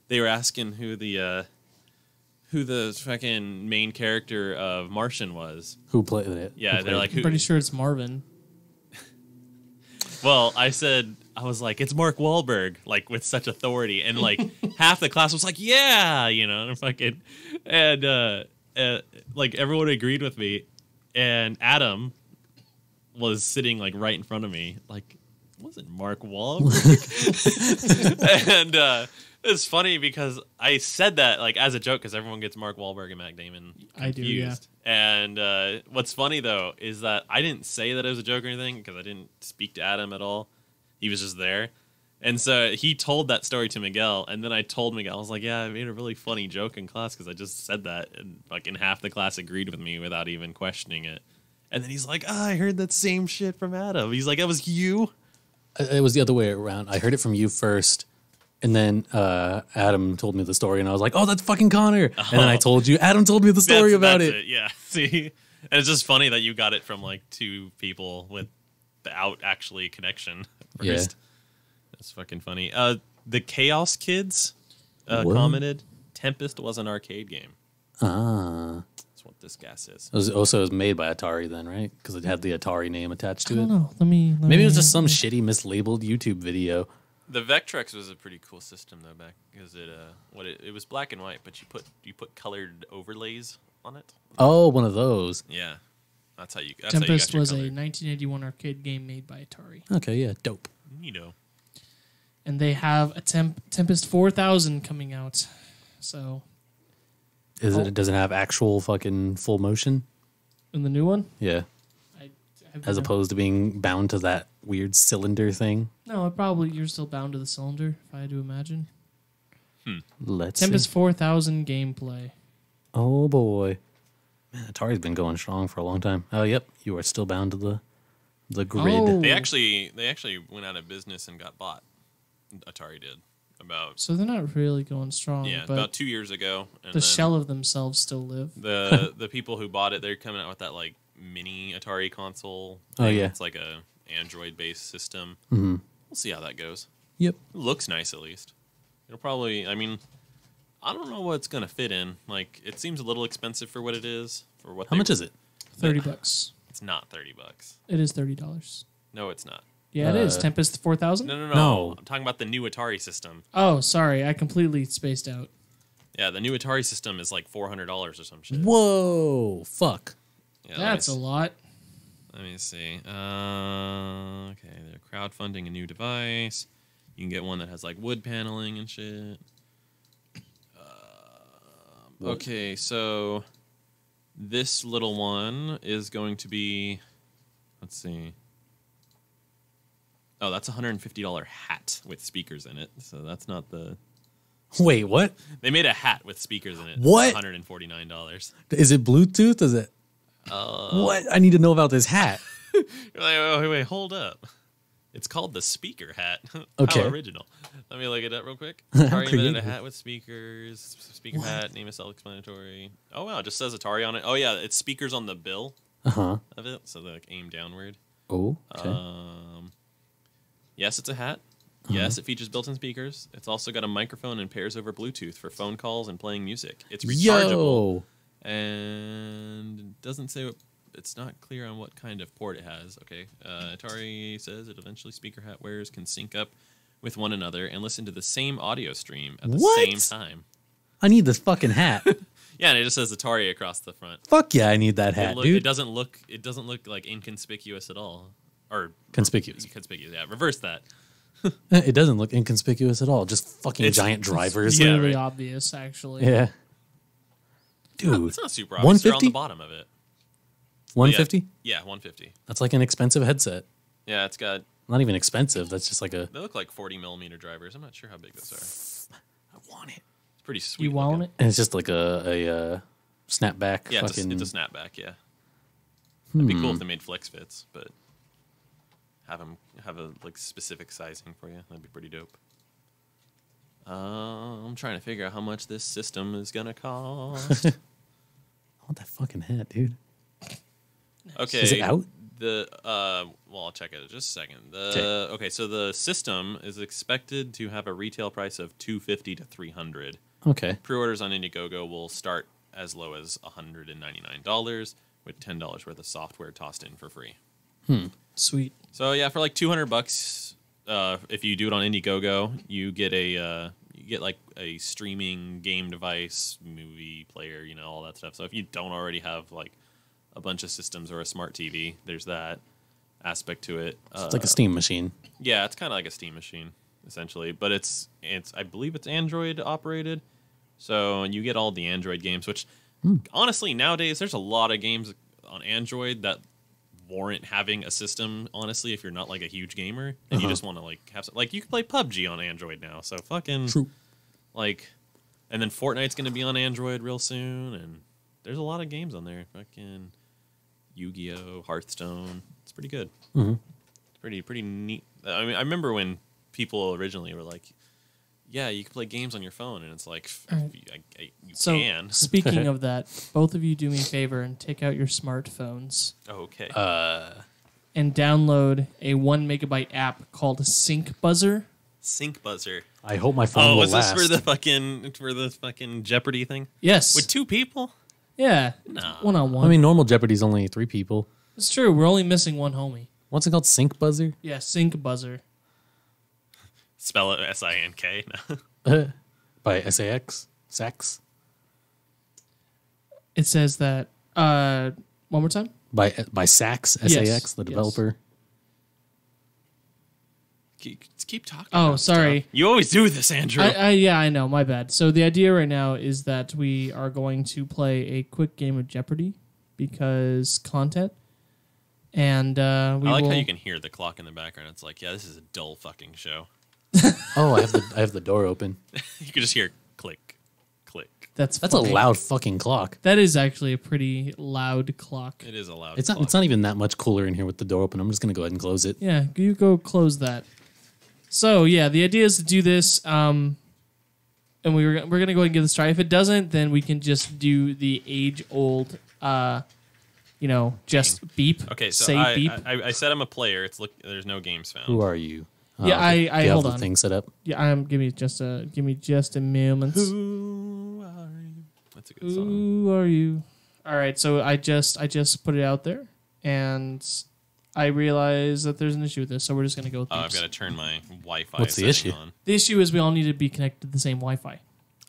They were asking who the fucking main character of Martian was. Who played it? Yeah, Who they're played like, it? who? Pretty sure it's Marvin. Well, I was like, it's Mark Wahlberg, like with such authority, and like half the class was like, yeah, and fucking, and like everyone agreed with me, and Adam was sitting like right in front of me, like, it wasn't Mark Wahlberg, and it's funny because I said that like as a joke because everyone gets Mark Wahlberg and Matt Damon confused. I do, yeah. And what's funny though is that I didn't say that it was a joke or anything because I didn't speak to Adam at all. He was just there, And so he told that story to Miguel, and then I told Miguel, I was like, yeah, I made a really funny joke in class because I just said that, and like in half the class agreed with me without even questioning it. And then he's like, I heard that same shit from Adam. He's like, that was you? It was the other way around. I heard it from you first, and then Adam told me the story, and I was like, oh, that's fucking Connor. And then I told you, Adam told me the story about it. Yeah, see? And it's just funny that you got it from like two people without actually connection first. Yeah. That's fucking funny. The Chaos Kids commented, Tempest was an arcade game. Ah. That's what this gas is. It was made by Atari then, right? Because it had the Atari name attached to I it. don't know. Maybe it was just some shitty mislabeled YouTube video. The Vectrex was a pretty cool system though back because it was black and white, but you put colored overlays on it. Oh, one of those. Yeah, that's how you. Tempest was a color. 1981 arcade game made by Atari, Okay, yeah, dope. and they have a Tempest 4000 coming out. So It doesn't have actual fucking full motion? in the new one, Yeah. As opposed to being bound to that weird cylinder thing. no, you're still bound to the cylinder. If I had to imagine, Let's Tempest see. 4000 gameplay. Oh boy. Man, Atari's been going strong for a long time. Oh, yep. You are still bound to the grid. Oh. They actually went out of business and got bought. Atari did So they're not really going strong. But about 2 years ago. And the then shell of themselves still live. the people who bought it, they're coming out with that like mini Atari console. Oh, yeah. It's like a Android based system. Mm-hmm. We'll see how that goes. Yep. It looks nice at least. It'll probably. I mean, I don't know what it's gonna fit in. Like, it seems a little expensive for what it is. For what? How much is it? $30. It's not $30. It is $30. No, it's not. Yeah, it is. Tempest 4000? No. No. I'm talking about the new Atari system. Oh, sorry. I completely spaced out. Yeah, the new Atari system is like $400 or some shit. Whoa. Fuck. Yeah, That's a lot. Let me see. Okay, they're crowdfunding a new device. You can get one that has like wood paneling and shit. Okay, so this little one is going to be. Let's see. Oh, that's a $150 hat with speakers in it. So that's not the. Wait, what? They made a hat with speakers in it. What? $149. Is it Bluetooth? Is it? What? I need to know about this hat. You're like, oh, wait, hold up. It's called the speaker hat. Okay. How original. Let me look it up real quick. Atari invented a creative. hat with speakers. Speaker hat, name is self-explanatory. Oh, wow, it just says Atari on it. Oh, yeah, it's speakers on the bill Uh-huh. of it, so they like aim downward. Oh, okay. Yes, it's a hat. Yes, it features built-in speakers. It's also got a microphone and pairs over Bluetooth for phone calls and playing music. It's rechargeable. Yo. And it doesn't say what, it's not clear on what kind of port it has. Okay, Atari says it eventually speaker hat wearers can sync up with one another and listen to the same audio stream at the What? same time. I need this fucking hat. Yeah, and it just says Atari across the front. Fuck yeah, I need that hat, It dude. doesn't look like inconspicuous at all, or Conspicuous. Conspicuous. Yeah, reverse that. It doesn't look inconspicuous at all. Just fucking giant drivers. It's Yeah, really right. obvious, actually. Yeah. Dude, It's not super obvious. They're on 150? the bottom of it. 150? Yeah, 150. That's like an expensive headset. Yeah, it's got. Not even expensive. That's just like a. They look like 40 millimeter drivers. I'm not sure how big those are. I want it. It's pretty sweet. You want looking. it? And it's just like a snapback. Yeah, fucking. it's a snapback. Yeah, it'd be cool if they made flex fits, but have a like specific sizing for you. That'd be pretty dope. I'm trying to figure out how much this system is gonna cost. I want that fucking hat, dude. Okay, Is it out? Well, I'll check it in just a second. Okay, so the system is expected to have a retail price of $250 to $300. Okay. Pre-orders on Indiegogo will start as low as $199 with $10 worth of software tossed in for free. Sweet. So yeah, for like $200, if you do it on Indiegogo, you get like a streaming game device, movie player, all that stuff. So if you don't already have like a bunch of systems or a smart TV, there's that aspect to it. It's like a Steam machine. Yeah, it's kind of like a Steam machine essentially, but it's I believe it's Android operated. So you get all the Android games, which honestly nowadays there's a lot of games on Android that warrant having a system, honestly, if you're not like a huge gamer and you just want to like have some, like you can play PUBG on Android now. So fucking like, and then Fortnite's going to be on Android real soon, and there's a lot of games on there. Fucking Yu-Gi-Oh, Hearthstone. It's pretty good. It's pretty neat. I mean, I remember when people originally were like, yeah, you can play games on your phone, and it's like, you can. Speaking of that, both of you do me a favor and take out your smartphones. Oh, okay. And download a 1 megabyte app called Sync Buzzer. Sync Buzzer. I hope my phone will was last. this for the fucking Jeopardy thing? Yes. With 2 people? Yeah. No. 1-on-1. I mean, normal Jeopardy's only 3 people. It's true. We're only missing one homie. What's it called? Sync Buzzer? Yeah, Sync Buzzer. Spell it S-I-N-K. No. By S-A-X? Sax? It says that. One more time? By Sax, S-A-X, Yes, the yes. developer. Keep talking. Oh, about sorry. stuff. You always do this, Andrew. Yeah, I know. My bad. So the idea right now is that we are going to play a quick game of Jeopardy because content. And I like how you can hear the clock in the background. It's like, yeah, this is a dull fucking show. Oh, I have the door open. You can just hear click, click. That's a funny. loud fucking clock. That is actually a pretty loud clock. It is a loud It's clock. not even that much cooler in here with the door open. I'm just gonna go ahead and close it. Yeah, you go close that. So yeah, the idea is to do this, and we're gonna go ahead and give this a try. If it doesn't, then we can just do the age old, just beep. Okay, so say beep. I said I'm a player. There's no games found. Who are you? Yeah, okay. I Do you hold have on. the thing set up. Yeah, give me just a moment. Who are you? That's a good song. Who are you? All right, so I just put it out there, and I realize that there's an issue with this, so we're just gonna go with Oh, I've beeps. got to turn my Wi-Fi What's the setting issue? on. The issue is we all need to be connected to the same Wi-Fi.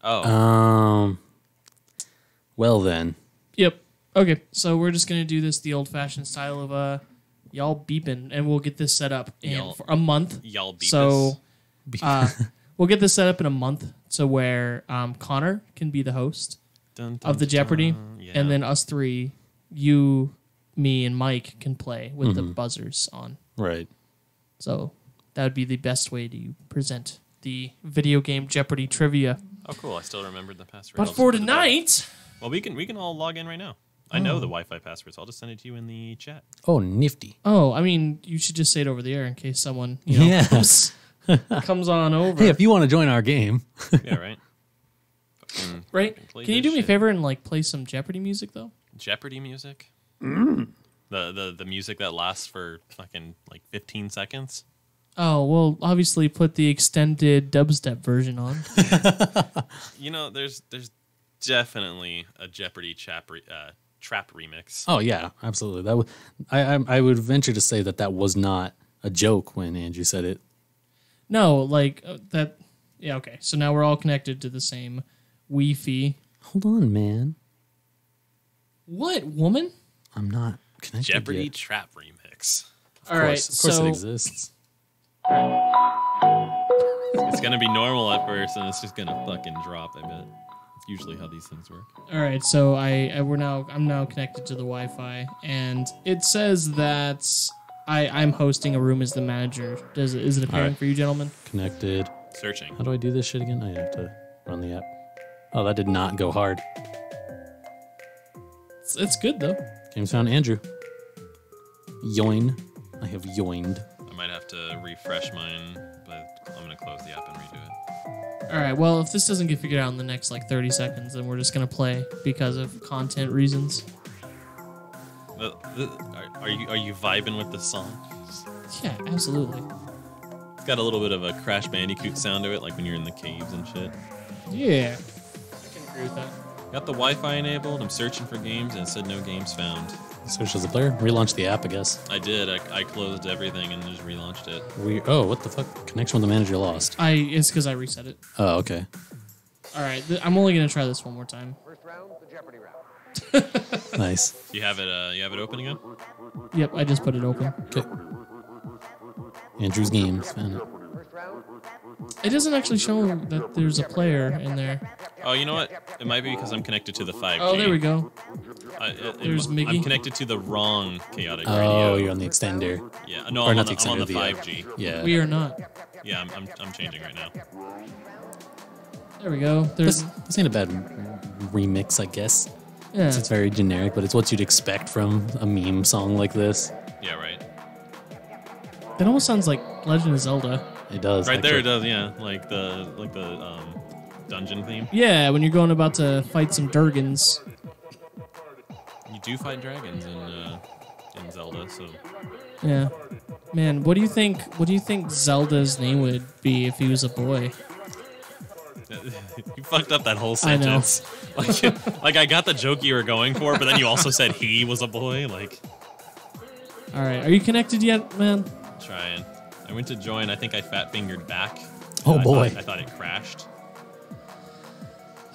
Oh, Well then. Yep. Okay, so we're just gonna do this the old-fashioned style of y'all beeping, and we'll get this set up for a month. y'all beat So this. we'll get this set up in a month, to where Connor can be the host Dun, of the dun, Jeopardy, dun. Yeah. and then us three, you, me, and Mike can play with the buzzers on. Right. So that would be the best way to present the video game Jeopardy trivia. Oh, cool! I still remembered the password. But I'll for just put it there. tonight, Well, we can all log in right now. I know the Wi-Fi password, so I'll just send it to you in the chat. Oh, nifty. I mean, you should just say it over the air in case someone Yes. comes on over. Hey, if you want to join our game. Yeah, right. Fucking Right? play Can you this do me a shit. favor and play some Jeopardy music though? Jeopardy music. The music that lasts for fucking 15 seconds. Oh well, obviously put the extended dubstep version on. There's definitely a Jeopardy trap remix. Oh yeah, absolutely. That I would venture to say that was not a joke when Andrew said it. No, that. Yeah, okay. So now we're all connected to the same Wi-Fi. Hold on, man. What, woman? I'm not connected Jeopardy yet. trap remix. All right, Of course so it exists. It's gonna be normal at first, and it's just gonna fucking drop. I bet. It's usually how these things work. all right, so I'm now connected to the Wi-Fi, and it says that I'm hosting a room as the manager. Is it appearing right. for you, gentlemen? Connected. Searching. How do I do this shit again? I have to run the app. Oh, that did not go hard. It's good though. James found Andrew. Yoin. I have yoined. I might have to refresh mine, but I'm gonna close the app and redo it. All right. Well, if this doesn't get figured out in the next 30 seconds, then we're just gonna play because of content reasons. Are you vibing with the song? Yeah, absolutely. It's got a little bit of a Crash Bandicoot sound to it, like when you're in the caves and shit. Yeah, I can agree with that. Got the Wi-Fi enabled. I'm searching for games, and it said no games found. Search as a player. Relaunch the app, I guess. I did. I closed everything and just relaunched it. Oh, what the fuck? Connection with the manager lost. It's because I reset it. Oh, okay. All right, I'm only gonna try this one more time. First round, the Jeopardy round. Nice. You have it. You have it open again. Yep, I just put it open. Okay. Andrew's game. Found it. First round, It doesn't actually show that there's a player in there. Oh, you know what? It might be because I'm connected to the 5G. Oh, there we go. There's Miggy. I'm connected to the wrong chaotic Oh, radio. you're on the extender. Yeah, no, Or I'm not on the the, I'm on the extender, 5G. Yeah. We are not. Yeah, I'm changing right now. There we go. There's This ain't a bad remix, I guess. yeah. It's very generic, but it's what you'd expect from a meme song like this. Yeah, right. It almost sounds like Legend of Zelda. It does. Right there, it actually. does. Yeah, like the dungeon theme. Yeah, when you're going about to fight some Durgans. You do fight dragons in Zelda, so Yeah. Man, what do you think? What do you think Zelda's name would be if he was a boy? you fucked up that whole I know. sentence. Like I got the joke you were going for, but then you also said he was a boy. Like, All right, are you connected yet, man? trying. I went to join. I think I fat fingered back. Oh, boy. I thought it crashed.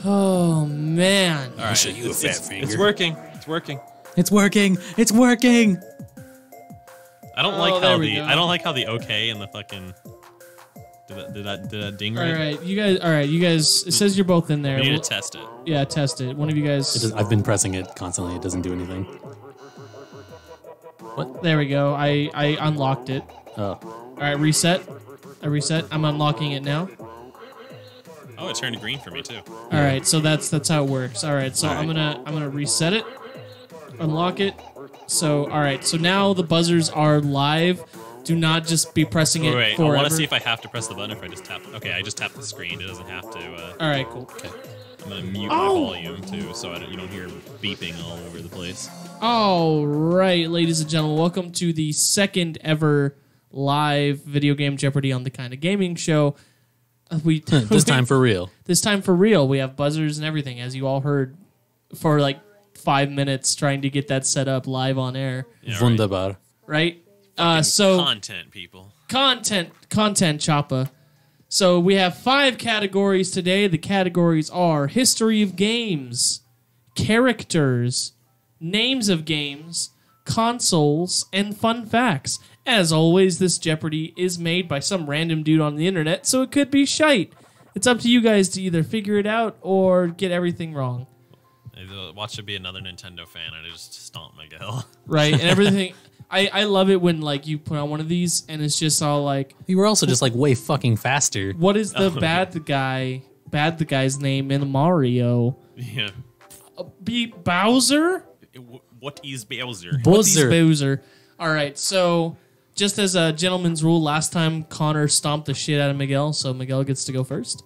Oh man. All right, show you a fat it's finger. working. It's working. It's working. It's working. I don't Oh, like there how we go. I don't like how the okay and the fucking did that ding All right? right, you guys. All right, you guys. It says you're both in there. We need We'll- to test it. yeah, test it. One of you It guys. does, I've been pressing it constantly. It doesn't do anything. What? There we go. I unlocked it. Oh. All right, reset. I reset. I'm unlocking it now. Oh, it turned green for me too. All right, so that's how it works. All right, so I'm gonna reset it, unlock it. So all right, so now the buzzers are live. Do not just be pressing it Wait, I forever. want to see if I have to press the button or if I just tap. Okay, I just tapped the screen. It doesn't have to. All right, cool. I'm gonna mute my Oh! volume too, so you don't hear beeping all over the place. All right, ladies and gentlemen, welcome to the second ever live video game Jeopardy on the Kind of Gaming Show. This time for real. This time for real. We have buzzers and everything, as you all heard, for like 5 minutes trying to get that set up live on air. Yeah, right. Wunderbar. Right? So Content, people. content, Choppa. So we have 5 categories today. The categories are history of games, characters, names of games, consoles, and fun facts. As always, this Jeopardy is made by some random dude on the internet, so it could be shite. It's up to you guys to either figure it out or get everything wrong. Watch it be another Nintendo fan and I just stomp Miguel. Right? And everything. I love it when like you put on one of these and it's just all like, You were also just like way fucking faster. what is the bad guy's name in Mario? Yeah. Be Bowser? What is Bowser? Buzzer. Bowser. All right, so just as a gentleman's rule, last time Connor stomped the shit out of Miguel, so Miguel gets to go first.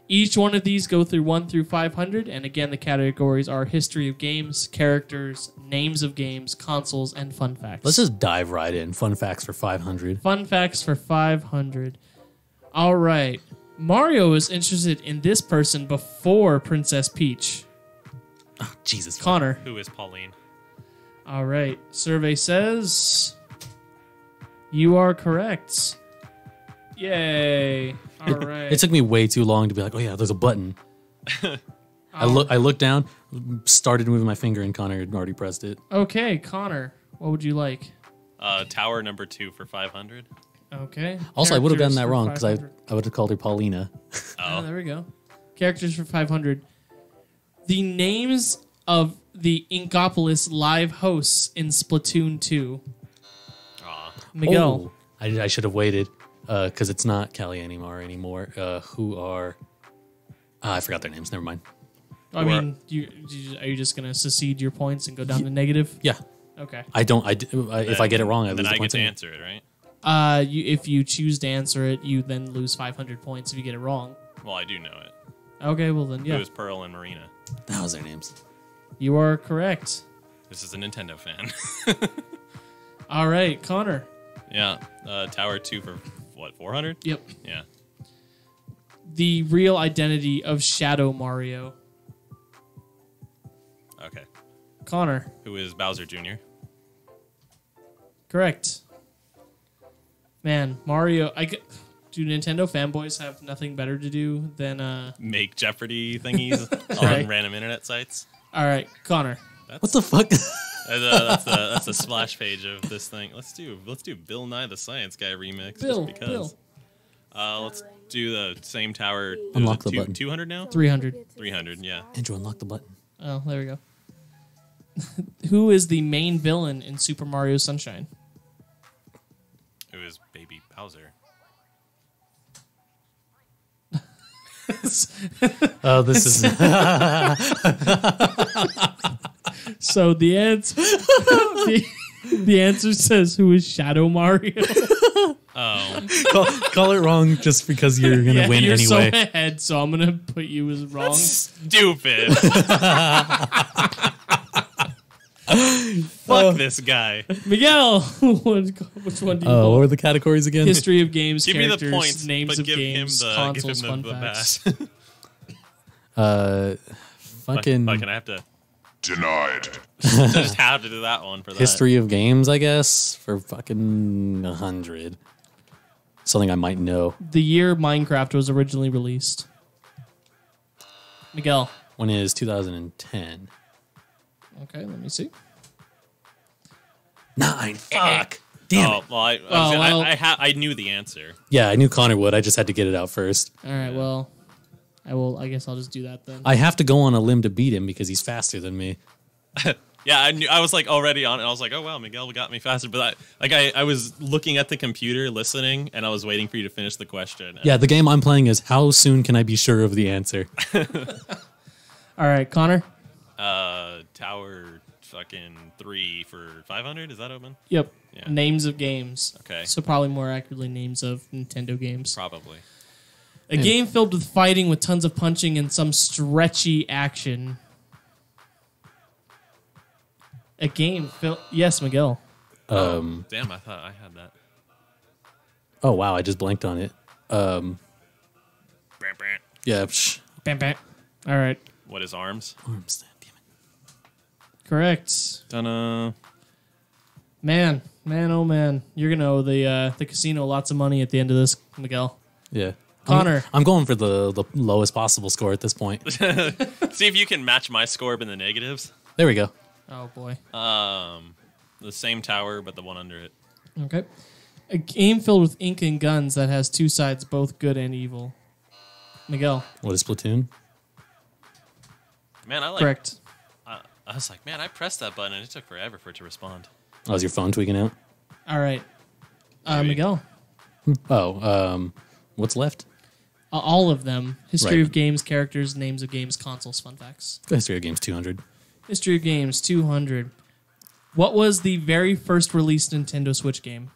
Each one of these go through 1 through 500, and again, the categories are history of games, characters, names of games, consoles, and fun facts. Let's just dive right in. Fun facts for 500. Fun facts for 500. All right. Mario was interested in this person before Princess Peach. Oh, Jesus. Connor. Who is Pauline? All right. Survey says you are correct. Yay. All right. It took me way too long to be like, oh yeah, there's a button. I looked down, started moving my finger, and Connor had already pressed it. Okay, Connor, what would you like? Tower number 2 for 500. Okay. Also, I would have done Characters that for wrong because 500. I would have called her Paulina. Oh, there we go. Characters for 500. The names of the Inkopolis live hosts in Splatoon 2. Aw. Miguel. Oh, I should have waited because it's not Callie anymore. Who are... I forgot their names. Never mind. I mean, are you just going to secede your points and go down to negative? Yeah. Okay. If I get it wrong, I lose Then the I get points. to anyway. answer it, right? If you choose to answer it, you then lose 500 points if you get it wrong. Well, I do know it. Okay, well then, yeah. Who is Pearl and Marina? That was their names. You are correct. This is a Nintendo fan. All right, Connor. Yeah. Tower 2 for what, 400? Yep. Yeah. The real identity of Shadow Mario. Okay. Connor. Who is Bowser Jr.? Correct. Man, Mario. Do Nintendo fanboys have nothing better to do than Make Jeopardy thingies on Right. random internet sites. All right, Connor. What the fuck? That's the splash page of this thing. Let's do Bill Nye the Science Guy remix Bill, just because. Let's do the same tower. Unlock the button. 200 now? 300. 300, yeah. Andrew, unlock the button. Oh, there we go. Who is the main villain in Super Mario Sunshine? It was Baby Bowser. Oh, this is So the answer, the answer says who is Shadow Mario. Oh, call it wrong just because you're gonna win you're anyway. so ahead, so I'm gonna put you as wrong. stupid. Fuck this guy. Miguel, which one do you Oh, what were want? the categories again? History of games, Give me characters, the points, names but of give games, him the consoles, give him fun the facts. pass. Fucking Fucking, I have to Denied. just have to do that one for that. history of games, I guess, for fucking 100. Something I might know. The year Minecraft was originally released. Miguel. One is 2010. Okay, let me see. 9. Fuck. Damn it. Oh well, well- I knew the answer. Yeah, I knew Connor would. I just had to get it out first. All right, well, I will. I guess I'll just do that then. I have to go on a limb to beat him because he's faster than me. Yeah, I knew. I was like already on it. I was like, oh wow, Miguel got me faster. But I was looking at the computer, listening, and I was waiting for you to finish the question. Yeah, the game I'm playing is how soon can I be sure of the answer? All right, Connor. Tower fucking 3 for 500. Is that open? Yep. Yeah. Names of games. Okay. So probably more accurately names of Nintendo games. Probably. A game filled with fighting with tons of punching and some stretchy action. A game filled... Yes, Miguel. Damn, I thought I had that. Oh, wow, I just blanked on it. Bam, bam. Yeah, Bam, bam. All right. What is arms? arms. Damn it. Correct. Dunno. Man, oh man. You're going to owe the casino lots of money at the end of this, Miguel. Yeah. Connor. I'm going for the lowest possible score at this point. See if you can match my score up in the negatives. There we go. Oh, boy. The same tower, but the one under it. Okay. A game filled with ink and guns that has two sides, both good and evil. Miguel. What is Splatoon? Man, I like. Correct. I was like, man, I pressed that button and it took forever for it to respond. Oh, is your phone tweaking out? All right. Maybe. Miguel. What's left? All of them. History Right. of games, characters, names of games, consoles, fun facts. History of Games 200. History of games, 200. What was the very first released Nintendo Switch game?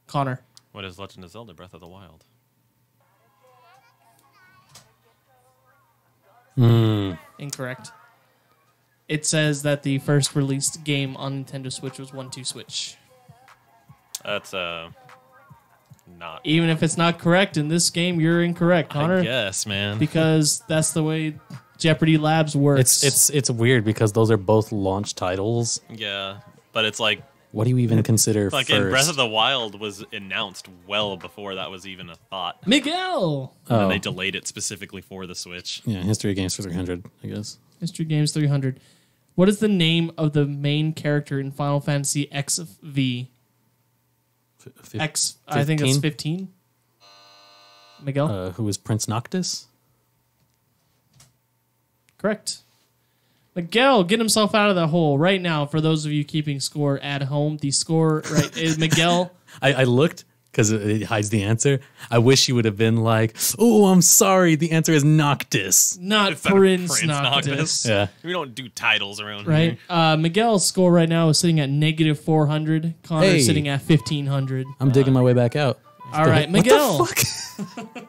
Connor. What is Legend of Zelda: Breath of the Wild? Incorrect. It says that the first released game on Nintendo Switch was 1-2 Switch. That's not. Even if it's not correct in this game, you're incorrect, Connor. I guess, man. Because that's the way Jeopardy Labs works. It's weird because those are both launch titles. Yeah, but it's like What do you even consider fucking first? Breath of the Wild was announced well before that was even a thought. Miguel. And then Oh. they delayed it specifically for the Switch. Yeah, History of Games for 300, I guess. History Games 300. What is the name of the main character in Final Fantasy XV? X, I think it's 15. Miguel? Who is Prince Noctis? Correct. Miguel, get himself out of the hole right now. For those of you keeping score at home, the score right is Miguel. I looked because it hides the answer. I wish you would have been like, oh, I'm sorry. The answer is Noctis. Not Instead of Prince Prince Noctis. Noctis. Yeah. We don't do titles around Right? here. Miguel's score right now is sitting at negative 400. Connor's Hey. sitting at 1,500. I'm digging my way back out. All right, Miguel. What the fuck?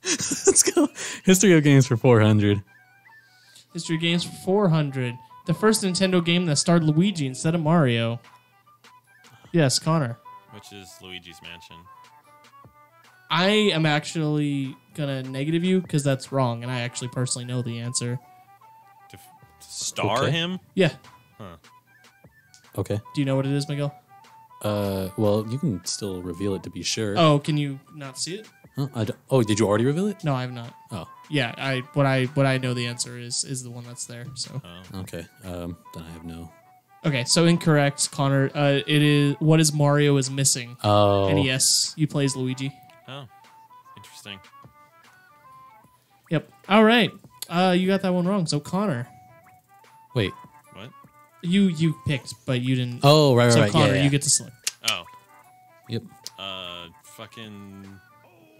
Let's go. History of Games for 400. History Games for 400. The first Nintendo game that starred Luigi instead of Mario. Yes, Connor. Which is Luigi's Mansion. I am actually going to negative you because that's wrong, and I actually personally know the answer. To star Okay. him? Yeah. Okay. Do you know what it is, Miguel? Well, you can still reveal it to be sure. Oh, can you not see it? Huh? Did you already reveal it? No, I have not. Oh, Yeah, what I know the answer is the one that's there. So okay. Then I have no. okay, so incorrect, Connor. It is what is Mario is missing. Oh. And yes, you play as Luigi. Oh, interesting. Yep. All right. You got that one wrong. So Connor. Wait. You picked, but you didn't. Oh, right, so right. Connor, yeah. you get to select. Oh, Yep. fucking.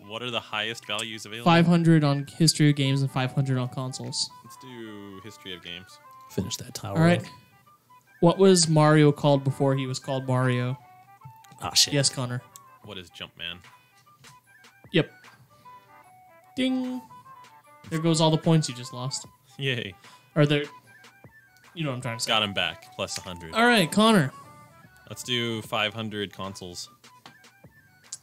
What are the highest values available? 500 on history of games and 500 on consoles. Let's do history of games. Finish that tower. All right. What was Mario called before he was called Mario? Oh, shit. Yes, Connor. What is Jumpman? Yep. Ding. There goes all the points you just lost. Yay! Or there. You know what I'm trying to say. Got him back. Plus 100. All right, Connor. Let's do 500 consoles.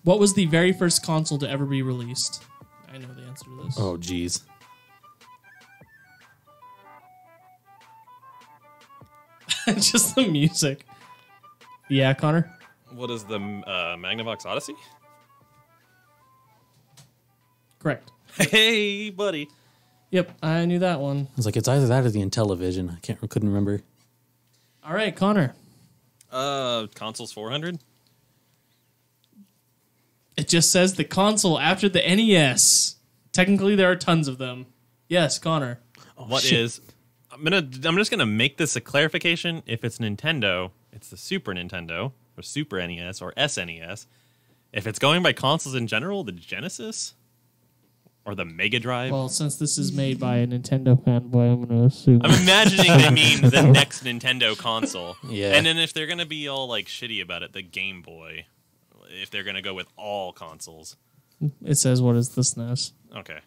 What was the very first console to ever be released? I know the answer to this. Oh, jeez. Just the music. Yeah, Connor? What is the Magnavox Odyssey? Correct. Hey, buddy. Yep, I knew that one. I was like, it's either that or the Intellivision. Couldn't remember. All right, Connor. Consoles 400. It just says the console after the NES. Technically, there are tons of them. Yes, Connor. What is? I'm just gonna make this a clarification. If it's Nintendo, it's the Super Nintendo or Super NES or SNES. If it's going by consoles in general, the Genesis or the Mega Drive. Well, since this is made by a Nintendo fanboy, I'm going to assume. I'm imagining they mean the next Nintendo console. Yeah. And then if they're gonna be all like shitty about it, the Game Boy. If they're gonna go with all consoles. It says, what is the SNES? Okay.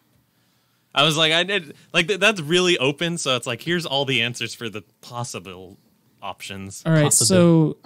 I was like, I did like that's really open. So it's like, here's all the answers for the possible options. All right, Possible. so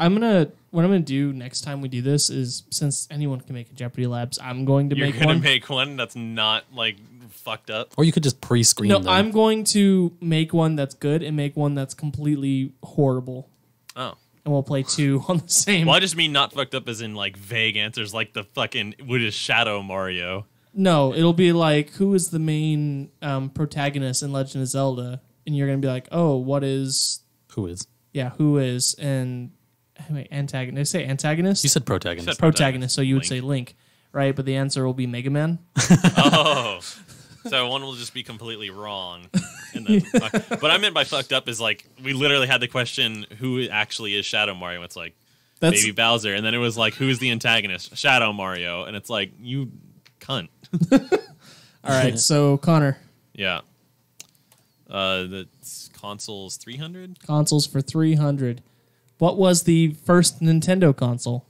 what I'm gonna do next time we do this is, since anyone can make a Jeopardy Labs, I'm going to You're make gonna one. make one that's not like fucked up. Or you could just pre-screen No, them. I'm going to make one that's good and make one that's completely horrible, Oh. and we'll play two on the same. Well, I just mean not fucked up as in like vague answers, like the fucking what is Shadow Mario? No, it'll be like, who is the main protagonist in Legend of Zelda, and you're gonna be like, oh, what is? Who is? Yeah, who is? And wait, antagonist. Did I say antagonist? You said protagonist. Said protagonist, so you would Link. say Link, right? But the answer will be Mega Man. Oh. So one will just be completely wrong. And then, what I meant by fucked up is like we literally had the question, who actually is Shadow Mario? It's like That's Baby Bowser, and then it was like, who is the antagonist? Shadow Mario, and it's like, you cunt. all right. So Connor, Yeah. The console's 300. consoles for 300. What was the first Nintendo console?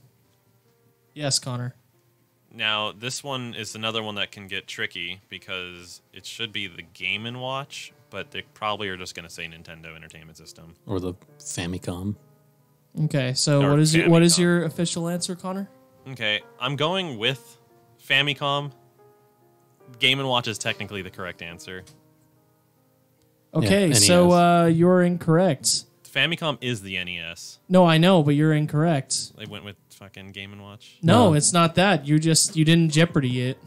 Yes, Connor. Now, this one is another one that can get tricky because it should be the Game & Watch, but they probably are just going to say Nintendo Entertainment System. Or the Famicom. Okay, so Or what is Famicom. your official answer, Connor? Okay, I'm going with Famicom. Game & Watch is technically the correct answer. Okay, NES. so you're incorrect. Famicom is the NES. No, I know, but you're incorrect. They went with fucking Game & Watch. No, No. it's not that. You didn't Jeopardy it.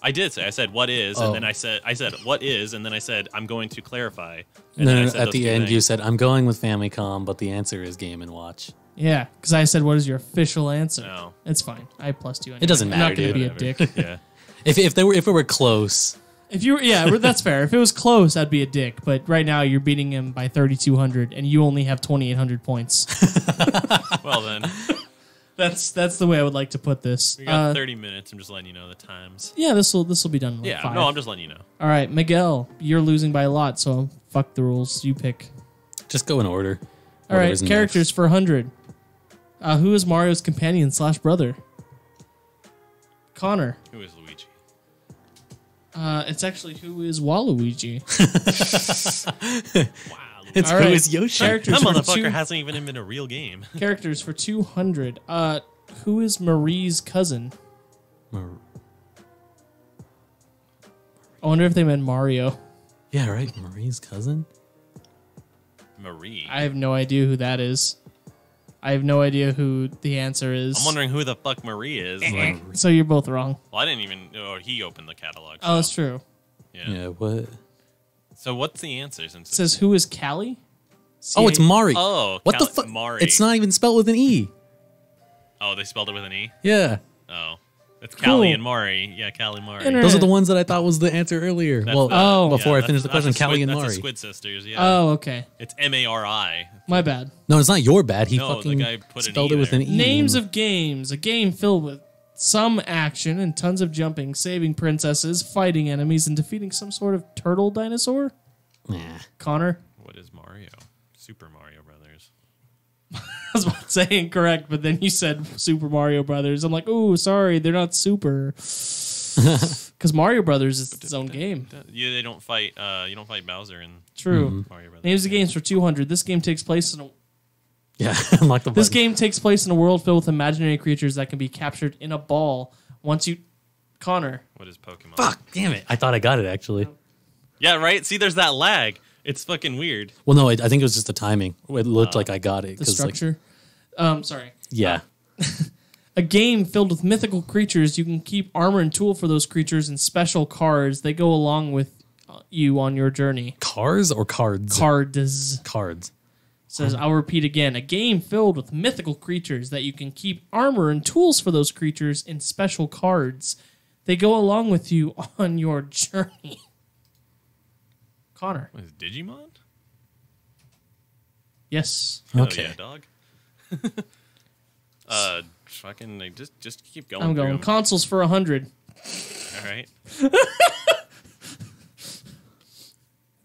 I did say, I said, what is? Oh. And then I said, what is? And then I said, I'm going to clarify. No, And then I no, said at those the two end things. you said, I'm going with Famicom, but the answer is Game & Watch. Yeah, because I said, what is your official answer? No. It's fine. I plussed you. Anyway. It doesn't I'm not matter, gonna dude. be a Whatever. dick. Yeah. If it were close, If you were, yeah, that's fair. If it was close, I'd be a dick. But right now, you're beating him by 3,200, and you only have 2,800 points. Well, then, That's the way I would like to put this. we got 30 minutes. I'm just letting you know the times. Yeah, this will be done in like Yeah, 5. no, I'm just letting you know. All right, Miguel, you're losing by a lot, so fuck the rules. You pick. just go in order. All right, Whatever's characters next. for 100. Who is Mario's companion / brother? Connor. Who is Luigi? It's actually who is Waluigi. Wow. It's All who right, is Yoshi. Characters That for motherfucker hasn't even been a real game. characters for 200. Who is Marie's cousin? I wonder if they meant Mario. Yeah, right. Marie's cousin. Marie. I have no idea who that is. I have no idea who the answer is. I'm wondering who the fuck Marie is. Like, So you're both wrong. well, I didn't even know he opened the catalog. Oh, that's true. Yeah. Yeah. What? So what's the answer? Since It says who is Callie? Oh, it's Mari. Oh, What the Cal- fuck? Mari. It's not even spelled with an E. Oh, they spelled it with an E? Yeah. Oh. It's Cool. Callie and Mari. Yeah, Callie and Mari. Internet. Those are the ones that I thought was the answer earlier. That's Well, Oh. before I that's- finish the that's question, Callie Squid- and that's the Mari. Squid Sisters. Yeah. Oh, okay. It's Mari. My bad. No, it's not your bad. He No, the fucking guy put an spelled E it with there. an E. Names of games. A game filled with some action and tons of jumping, saving princesses, fighting enemies, and defeating some sort of turtle dinosaur. Nah. Connor? What is Mario? Super Mario Brothers. I was about to say incorrect, but then you said Super Mario Brothers. I'm like, oh, sorry, they're not super. Because Mario Brothers is its own game. Yeah, they don't fight. You don't fight Bowser in True. Mario Brothers. Names of games for 200. This game takes place in a Yeah, unlock the This button. game takes place in a world filled with imaginary creatures that can be captured in a ball. Once you, Connor, What is Pokemon? Fuck, damn it. I thought I got it, actually. Yeah, right. See, there's that lag. It's fucking weird. Well, no, I think it was just the timing. It looked like I got it. the 'cause, like, structure. Sorry. yeah. A game filled with mythical creatures. You can keep armor and tool for those creatures and special cards. They go along with you on your journey. Cars or cards? Cards. Cards. Says, I'll repeat again. A game filled with mythical creatures that you can keep armor and tools for those creatures in special cards. They go along with you on your journey. Connor. What is Digimon? Yes. Okay. Oh, yeah, dog. Fucking like, just keep going. I'm through going. 'em. Consoles for 100. All right.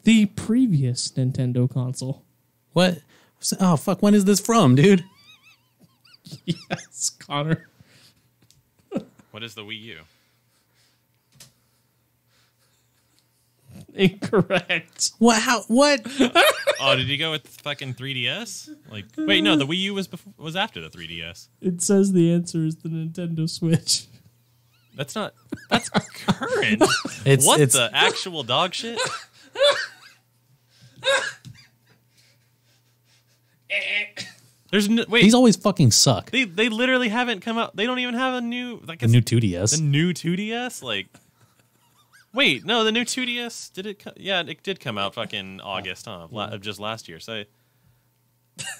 The previous Nintendo console. What? Oh, fuck. When is this from, dude? Yes, Connor. What is the Wii U? Incorrect. What? How? What? Oh, did you go with fucking 3DS? Like, wait, no, the Wii U was after the 3DS. It says the answer is the Nintendo Switch. That's not. That's current. It's What it's the actual dog shit? There's no, wait. these always fucking suck. They literally haven't come out. They don't even have a new like The new 2DS. the new 2DS. Like, wait, no, the new 2DS did it? Yeah, it did come out fucking August, huh? Of just last year. So,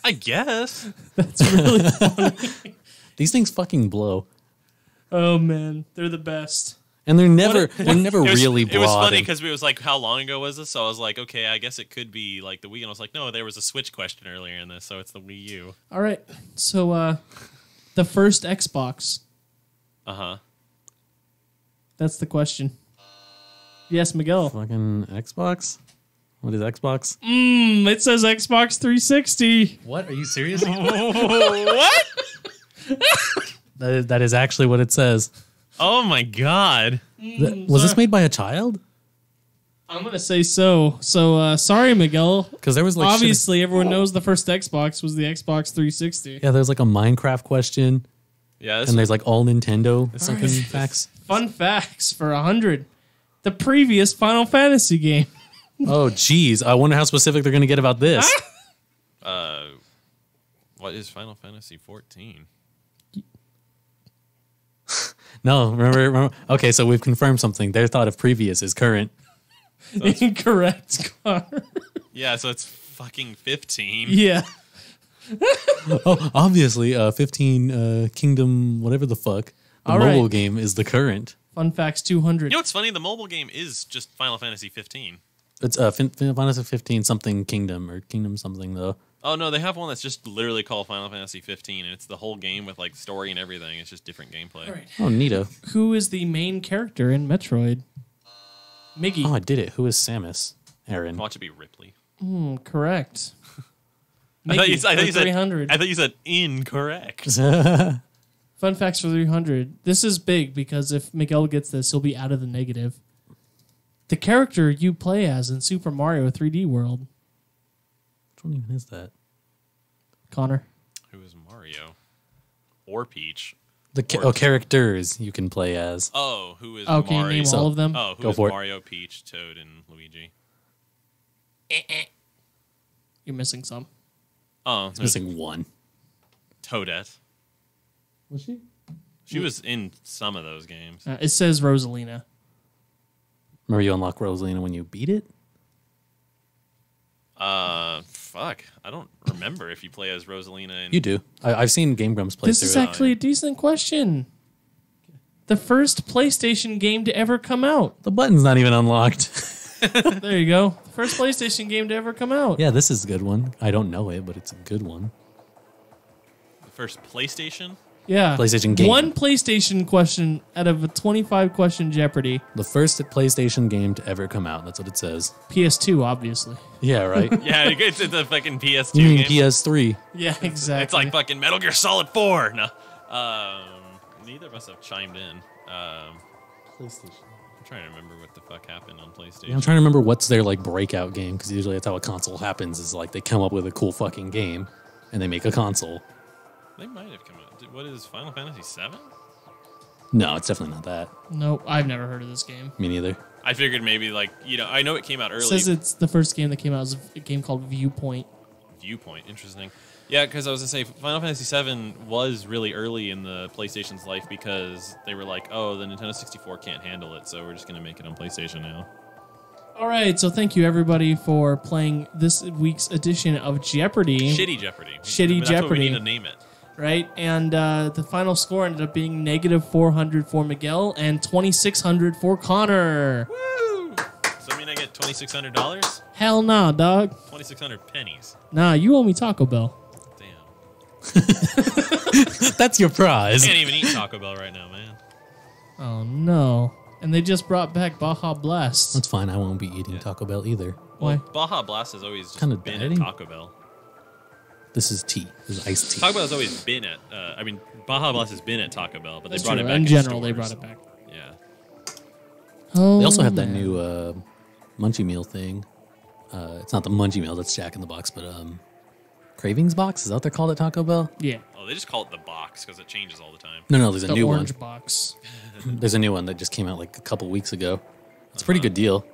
I guess. That's really funny. These things fucking blow, Oh man, they're the best. and they're never It was, really It was broad. funny and- because we was like, how long ago was this? So I was like, okay, I guess it could be like the Wii. And I was like, no, there was a Switch question earlier in this, so it's the Wii U. All right. So the first Xbox. Uh huh. That's the question. Yes, Miguel. fucking Xbox. What is Xbox? It says Xbox 360. What? Are you serious? What? that is actually what it says. Oh my god. Was this made by a child? I'm gonna say so. So sorry, Miguel. Because there was like shit- Obviously, everyone knows the first Xbox was the Xbox 360. yeah, there's like a Minecraft question, Yeah. This and there's like all Nintendo fucking right. facts. Fun facts for 100. The previous Final Fantasy game. Oh, geez. I wonder how specific they're going to get about this. what is Final Fantasy 14? No, remember. Okay, so we've confirmed something. Their thought of previous is current. Incorrect, Connor. Yeah, so it's fucking 15. Yeah. Oh, obviously, 15 Kingdom, whatever the fuck. The All mobile right. game is the current. Fun facts 200. You know what's funny? The mobile game is just Final Fantasy 15. It's Final Fantasy 15 something Kingdom or Kingdom something though. Oh no, they have one that's just literally called Final Fantasy 15, and it's the whole game with like story and everything. It's just different gameplay. All right. Oh, neato. Who is the main character in Metroid? Miggy. Oh, I did it. Who is Samus? Aaron. Watch it be Ripley. Correct. I thought you, Miggy I thought for you said 300. I thought you said incorrect. Fun facts for 300. This is big because if Miguel gets this, he'll be out of the negative. The character you play as in Super Mario 3D World, Which one even is that? Connor. Who is Mario? Or Peach? The characters you can play as. Oh, who is Oh, can you Mario? name all of them? Oh, who Go is for it. Mario, Peach, Toad, and Luigi? You're missing some. Oh, there's Missing one. Toadette. Was she? She was in some of those games. It says Rosalina. Remember you unlock Rosalina when you beat it? Fuck. I don't remember if you play as Rosalina. And You do. I've seen Game Grumps play This through is it. actually a decent question. the first PlayStation game to ever come out. The button's not even unlocked. There you go. The first PlayStation game to ever come out. Yeah, this is a good one. I don't know it, but it's a good one. The first PlayStation? Yeah. PlayStation game. One PlayStation question out of a 25 question Jeopardy. The first PlayStation game to ever come out. That's what it says. PS2, obviously. Yeah, right? Yeah, it's the fucking PS2 You mean game. PS3? Yeah, exactly. It's like fucking Metal Gear Solid 4. No. Neither of us have chimed in. PlayStation. I'm trying to remember what the fuck happened on PlayStation. Yeah, I'm trying to remember what's their like breakout game, because usually that's how a console happens, is like they come up with a cool fucking game and they make a console. They might have come out. What is Final Fantasy VII? No, it's definitely not that. Nope, I've never heard of this game. Me neither. I figured maybe I know it came out early. It says it's the first game that came out as a game called Viewpoint. Viewpoint, interesting. Yeah, because I was gonna say Final Fantasy VII was really early in the PlayStation's life because they were like, oh, the Nintendo 64 can't handle it, so we're just gonna make it on PlayStation now. All right, so thank you everybody for playing this week's edition of Jeopardy. Shitty Jeopardy. Shitty That's what we Jeopardy. need to name it. Right, and the final score ended up being -400 for Miguel and 2,600 for Connor. Woo! So I mean I get $2,600? Hell nah, dog. 2,600 pennies. Nah, you owe me Taco Bell. Damn. That's your prize. Can't even eat Taco Bell right now, man. Oh no. And they just brought back Baja Blast. That's fine. I won't be eating Taco Bell either. Why? Baja Blast has always just Kinda been dieting? at Taco Bell. This is tea. This is iced tea. Taco Bell has always been at. Baja Blast has been at Taco Bell, but That's they brought true. it back In general, they stores. brought it back. Yeah. Oh, They also have that man. new Munchie Meal thing. It's not the Munchie Meal, that's Jack in the Box, but Cravings Box? Is that what they're called at Taco Bell? Yeah. Oh, they just call it the box because it changes all the time. No, there's a The new one. orange box. There's a new one that just came out like a couple weeks ago. It's a pretty good deal.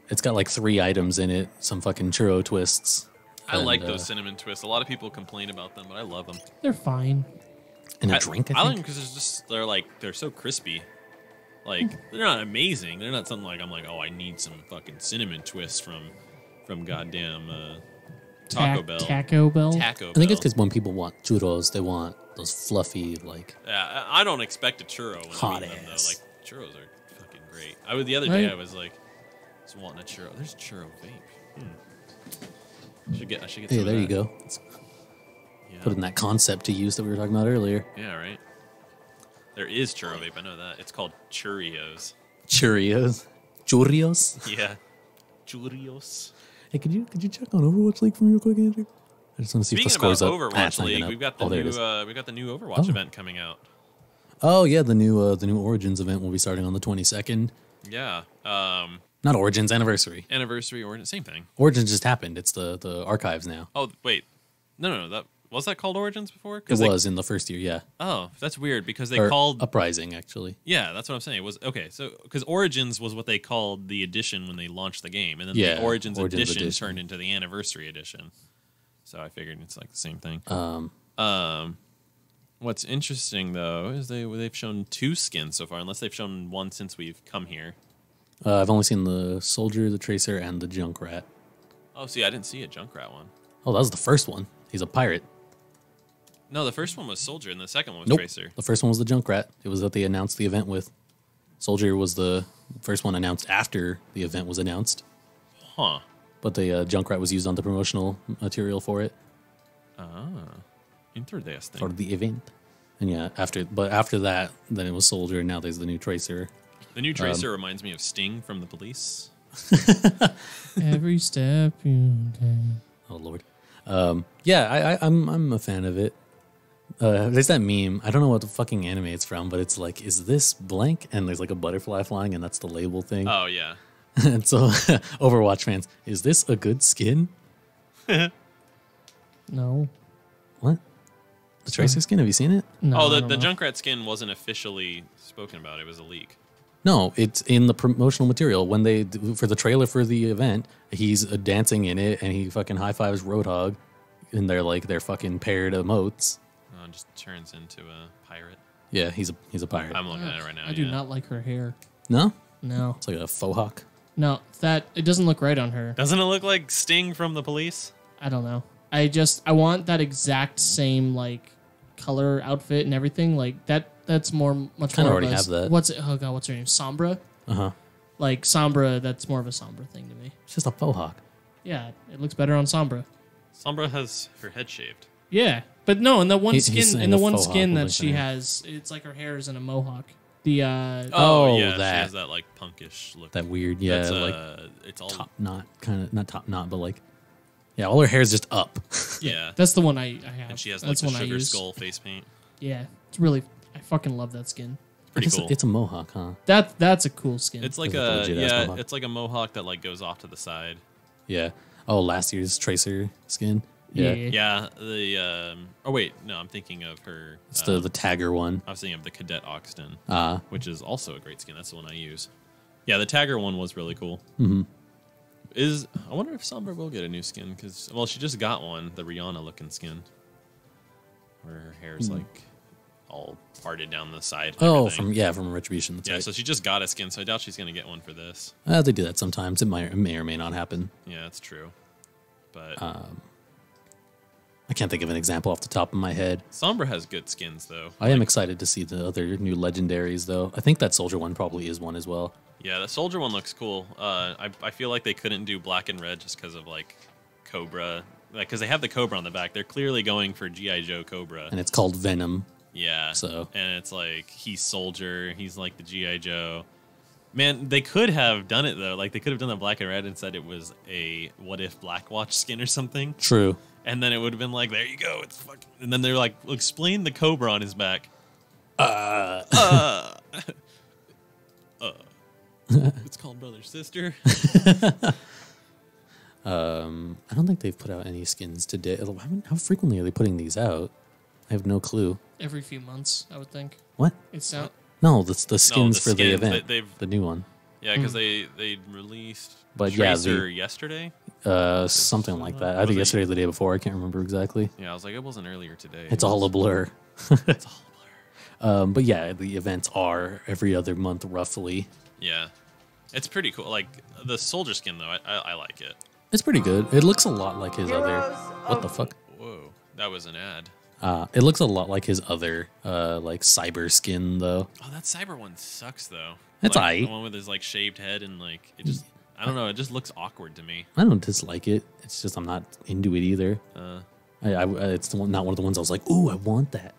It's got like 3 items in it, some fucking churro twists. I and, like those cinnamon twists. A lot of people complain about them, but I love them. They're fine. And a drink, I I like think. them because they're so crispy. Like they're not amazing. They're not something like I'm like, oh, I need some fucking cinnamon twists from goddamn Taco Bell. Taco Bell? Taco Bell. I think it's because when people want churros, they want those fluffy, like... Yeah, I don't expect a churro when Hot I eat them though. ass. Like churros are fucking great. The other day Right. I was like, just wanting a churro. There's a churro vape. I should get. Hey, some of there you that. go. Yeah. Put in that concept to use that we were talking about earlier. Yeah, right. There is churro vape. I know that. It's called Churios. Cheerios. Churrios. Yeah. Churios. Hey, could you check on Overwatch League for me real quick, Andrew? I just want to see if the Speaking about score's up. Overwatch it's not League, even up. we've got the Oh, there it new is. we got the new Overwatch Oh. event coming out. Oh yeah, the new Origins event will be starting on the 22nd. Yeah. Not Origins, Anniversary. Anniversary or same thing. Origins just happened. It's the archives now. Oh wait, no. That was that called Origins before? It 'Cause was in the first year, yeah. Oh, that's weird because they Or called. Uprising, actually. Yeah, that's what I'm saying. It was okay. So because Origins was what they called the edition when they launched the game, and then Yeah, the Origins Origins edition edition. turned into the Anniversary edition. So I figured it's like the same thing. What's interesting though is they've shown 2 skins so far, unless they've shown one since we've come here. I've only seen the Soldier, the Tracer, and the Junkrat. Oh, see, I didn't see a Junkrat one. Oh, that was the first one. He's a pirate. No, the first one was Soldier, and the second one was Nope. Tracer. The first one was the Junkrat. It was what they announced the event with. Soldier was the first one announced after the event was announced. Huh. But the Junkrat was used on the promotional material for it, Interesting. for the event. And yeah, after that, then it was Soldier, and now there's the new Tracer. The new Tracer reminds me of Sting from The Police. Every step you take. Oh Lord. Yeah, I'm a fan of it. There's that meme. I don't know what the fucking anime it's from, but it's like, is this blank? And there's like a butterfly flying, and that's the label thing. Oh, yeah. And so, Overwatch fans, is this a good skin? No. What? The Tracer skin? Have you seen it? No. Oh, I the don't know. Junkrat skin wasn't officially spoken about. It was a leak. No, it's in the promotional material. When they for the trailer for the event, he's dancing in it, and he fucking high fives Roadhog, and they're like their fucking paired emotes. Oh, it just turns into a pirate. Yeah, he's a pirate. I'm looking at it right now. I do yeah. not like her hair. No, No. it's like a faux hawk. No, it doesn't look right on her. Doesn't it look like Sting from The Police? I don't know. I want that exact same like color outfit and everything, like that's much Kinda more already of a, have that. What's her name? Sombra? Uh-huh. Like Sombra, that's more of a Sombra thing to me. It's just a faux hawk. Yeah, it looks better on Sombra. Sombra has her head shaved. Yeah, but no, in the one He's skin, saying in the a one faux skin hawk that with she her. has, it's like her hair is in a mohawk. The Oh, yeah, that. she has that like punkish look. That weird, yeah, That's, like it's all top knot, kind of, not top knot, but like, yeah, all her hair's just up. yeah. that's the one I have. And she has like that's the one I sugar use. skull face paint. Yeah, it's really, I fucking love that skin. Pretty it's, cool. It's a mohawk, huh? That's a cool skin. It's like Is it the a legit-ass yeah, mohawk? it's like a mohawk that like goes off to the side. Yeah. Oh, last year's Tracer skin. yeah. Yeah, the oh wait, no, I'm thinking of her. It's the Tagger one. I was thinking of the Cadet Oxton, Ah. which is also a great skin. That's the one I use. Yeah, the Tagger one was really cool. Mm-hmm. I wonder if Sombra will get a new skin because she just got one, the Rihanna looking skin, where her hair's like all parted down the side. And Oh, everything. from Retribution. That's Yeah, right. so she just got a skin, so I doubt she's gonna get one for this. They do that sometimes. It may or may not happen. Yeah, that's true. But I can't think of an example off the top of my head. Sombra has good skins though. I am excited to see the other new legendaries, though. I think that Soldier one probably is one as well. Yeah, the Soldier one looks cool. I feel like they couldn't do black and red just because of like Cobra, like because they have the Cobra on the back. They're clearly going for GI Joe Cobra. And it's called Venom. Yeah. So. And it's like he's Soldier. He's like the GI Joe. Man, they could have done it though. Like they could have done the black and red and said it was a what if Black Watch skin or something. True. And then it would have been like, there you go. It's fucking. And then they're like, well, explain the Cobra on his back. It's called brother sister. I don't think they've put out any skins today. How frequently are they putting these out? I have no clue. Every few months, I would think. What? It's out. No, the skins the for the skins. event. They've- the new one. Yeah, because they released But yeah, Tracer yesterday. Something like that. Was Either it- yesterday or the day before. I can't remember exactly. Yeah, I was like, it wasn't earlier today. It's all a blur. It's all a blur. But yeah, the events are every other month roughly. Yeah, it's pretty cool. Like the Soldier skin though, I like it. It's pretty good. It looks a lot like his other. What the fuck? Whoa, that was an ad. It looks a lot like his other like cyber skin though. Oh, that Cyber one sucks though. It's like, aight. the one with his like shaved head and like it just. I don't know. It just looks awkward to me. I don't dislike it. It's just I'm not into it either. It's not one of the ones I was like, ooh, I want that.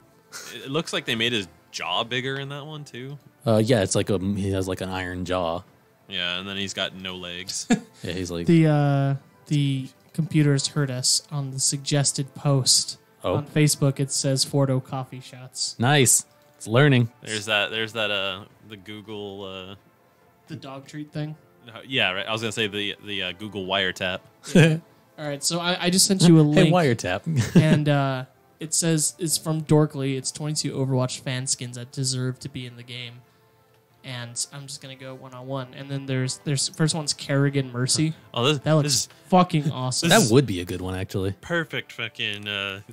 It looks like they made his jaw bigger in that one too. Yeah, it's like he has like an iron jaw. Yeah, and then he's got no legs. Yeah, he's like The computers heard us on the suggested post Oh. on Facebook. It says Fordo coffee shots. nice. It's learning. There's that. The Google. The dog treat thing. Yeah, right. I was gonna say the Google wiretap. All right, so I just sent you a Hey, link. wiretap. And it says it's from Dorkly. It's 22 Overwatch fan skins that deserve to be in the game. And I'm just gonna go 1-on-1. And then there's first one's Kerrigan Mercy. Oh, That looks this is fucking awesome. That would be a good one actually. perfect fucking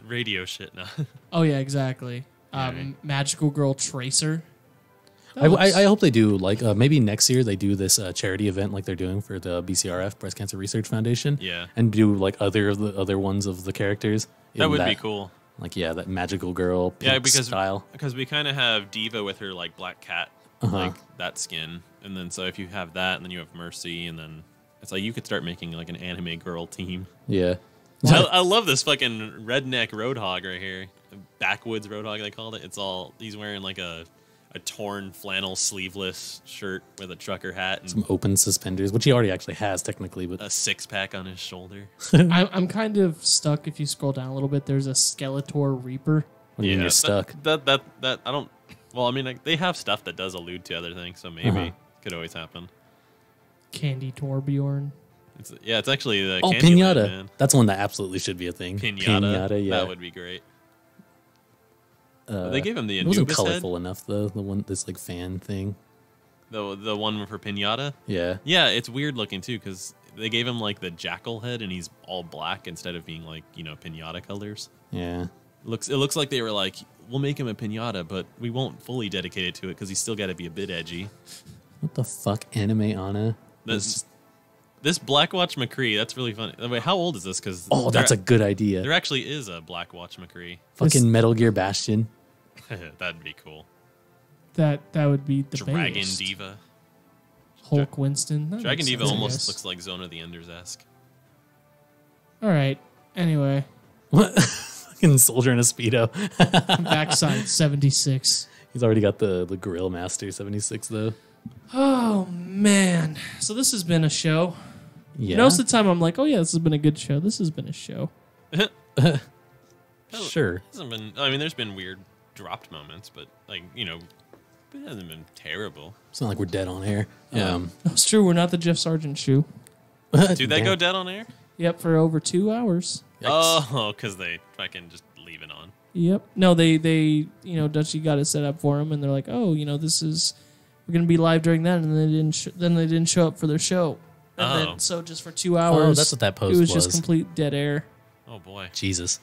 radio shit now. Oh yeah, exactly. right. Magical Girl Tracer. I hope they do like maybe next year they do this charity event like they're doing for the BCRF Breast Cancer Research Foundation. Yeah. and do like other ones of the characters. That in would be cool. Like yeah, that magical girl. Yeah, pink because style. we kind of have Diva with her like black cat, like that skin, and then so if you have that, and then you have Mercy, and then it's like you could start making like an anime girl team. Yeah, I love this fucking redneck roadhog right here, backwoods roadhog they called it. It's all he's wearing like a torn flannel sleeveless shirt with a trucker hat and some open suspenders, which he already actually has technically, but a 6-pack on his shoulder. I'm kind of stuck. If you scroll down a little bit, there's a Skeletor Reaper. when you're that- stuck. That I don't. Well, I mean, like, they have stuff that does allude to other things, so maybe could always happen. Candy Torbjorn. It's actually the Oh, Candyland, pinata. man. That's one that absolutely should be a thing. Pinata, yeah. that would be great. They gave him the It wasn't Anubis head, colorful enough though. The one this like fan thing. the one for Pinata. Yeah. Yeah, it's weird looking too because they gave him like the jackal head and he's all black instead of being like Pinata colors. Yeah. It looks like they were like, we'll make him a Pinata, but we won't fully dedicate it to it because he's still got to be a bit edgy. What the fuck, anime Anna? That's This Blackwatch McCree, that's really funny. Wait, how old is this? Because that's a good idea. There actually is a Blackwatch McCree. Fucking Metal Gear Bastion. That'd be cool. That would be the Dragon best. Diva. Hulk Winston. That Dragon makes Diva sense, I almost guess. looks like Zone of the Enders-esque. All right. Anyway, What? Fucking soldier in a Speedo. backside 76. He's already got the Grill Master 76 though. Oh man. So this has been a show. Yeah. Most of the time I'm like, oh yeah, this has been a good show. This has been a show. Sure. Hasn't been. I mean, there's been weird dropped moments, but like it hasn't been terrible. It's not like we're dead on air. Yeah. It's true. We're not the Jeff Sargent shoe. Do they go dead on air? Yep, for over 2 hours. Oh, because they fucking just leave it on. Yep. No, they Dutchie got it set up for them, and they're like, oh, we're gonna be live during that, and then they didn't show up for their show, and then so just for 2 hours. that's what that post It was was. just complete dead air. Oh boy. Jesus.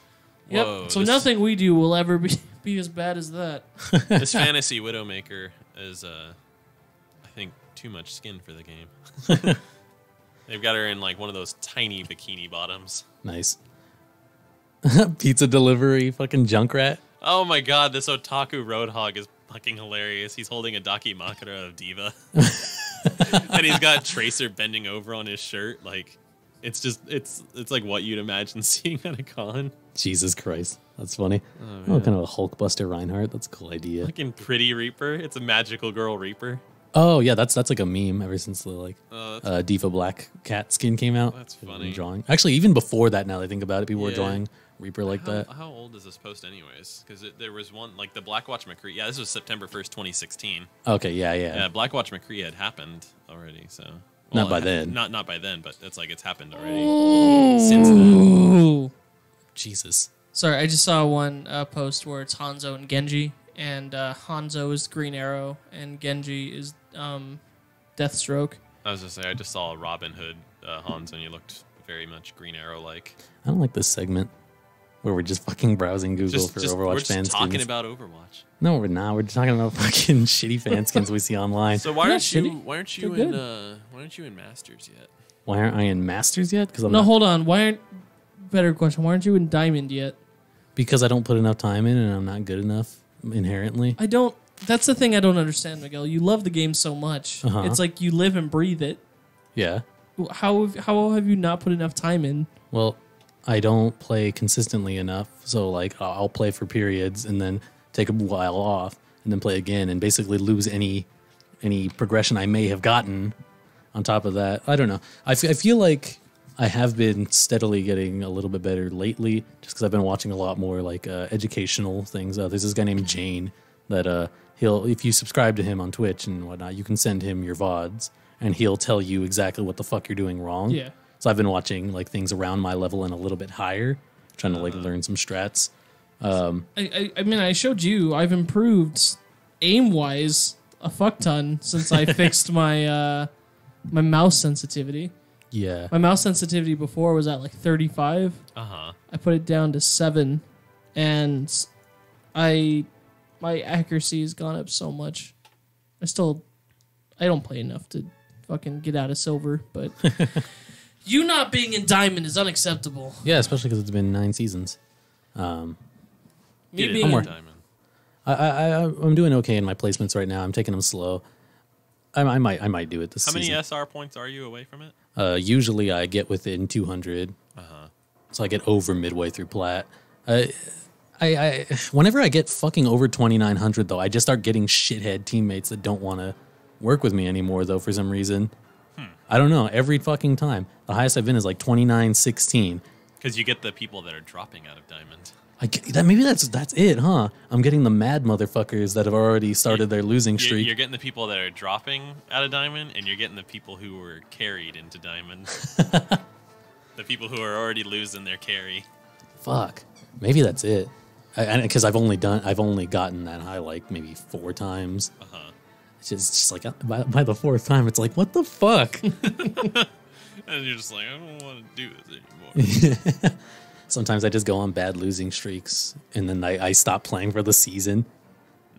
Yep. Whoa, So this- nothing we do will ever be as bad as that. This fantasy Widowmaker is, I think, too much skin for the game. They've got her in like one of those tiny bikini bottoms. Nice. Pizza delivery, fucking Junkrat. Oh my god, this otaku roadhog is fucking hilarious. He's holding a Dakimakura of Diva. And he's got Tracer bending over on his shirt. Like, it's like what you'd imagine seeing at a con. Jesus Christ. That's funny. man. Kind of a Hulkbuster Reinhardt. That's a cool idea. Fucking Pretty Reaper. It's a magical girl Reaper. Oh, yeah, that's like a meme ever since the Oh, Diva Black Cat skin came out. That's They've been funny. Drawing. Actually, even before that, now that I think about it, people were Yeah. drawing Reaper like that. How old is this post anyways? Because there was one, like the Blackwatch McCree. Yeah, this was September 1st, 2016. Okay, yeah. Yeah, Blackwatch McCree had happened already, so... Not by then. Not by then, but it's like it's happened already since then. Ooh. Jesus. Sorry, I just saw one post where it's Hanzo and Genji, and Hanzo is Green Arrow, and Genji is Deathstroke. I was just saying, I just saw a Robin Hood Hans, and he looked very much Green Arrow-like. I don't like this segment where we're just fucking browsing Google for Overwatch we're just fan talking skins. about Overwatch. No, we're not. We're talking about fucking shitty fan skins we see online. So why They're aren't you shitty. why aren't you They're in why aren't you in Masters yet? Why aren't I in Masters yet? Because No, hold on. Better question. Why aren't you in Diamond yet? Because I don't put enough time in and I'm not good enough inherently. I don't. That's the thing I don't understand, Miguel. You love the game so much. Uh-huh. It's like you live and breathe it. Yeah. How have you not put enough time in? Well, I don't play consistently enough. So like I'll play for periods and then take a while off and then play again and basically lose any progression I may have gotten on top of that. I don't know. I feel like I have been steadily getting a little bit better lately just because I've been watching a lot more like educational things. There's this guy named Jane that if you subscribe to him on Twitch and whatnot, you can send him your VODs and he'll tell you exactly what the fuck you're doing wrong. Yeah. So I've been watching like things around my level and a little bit higher, trying to like learn some strats. I mean, I showed you. I've improved aim-wise a fuck ton since I fixed my my mouse sensitivity. Yeah. My mouse sensitivity before was at like 35. Uh-huh. I put it down to 7, and my accuracy has gone up so much. I don't play enough to fucking get out of silver, but you not being in diamond is unacceptable. Yeah, especially because it's been 9 seasons. Me Get it being in more. Diamond. I'm doing okay in my placements right now. I'm taking them slow. I might do it this How many season. SR points are you away from it? Usually I get within 200. So I get over midway through plat. I whenever I get fucking over 2,900 though, I just start getting shithead teammates that don't want to work with me anymore though for some reason. I don't know. Every fucking time, the highest I've been is like 2916. Because you get the people that are dropping out of Diamond. Maybe that's it, huh? I'm getting the mad motherfuckers that have already started their losing streak. You're getting the people that are dropping out of Diamond, and you're getting the people who were carried into Diamond. The people who are already losing their carry. Fuck. Maybe that's it. Because I've only gotten that high like maybe 4 times. It's just like by the 4th time, it's like, what the fuck? And you're just like, I don't want to do this anymore. Sometimes I just go on bad losing streaks, and then I stop playing for the season.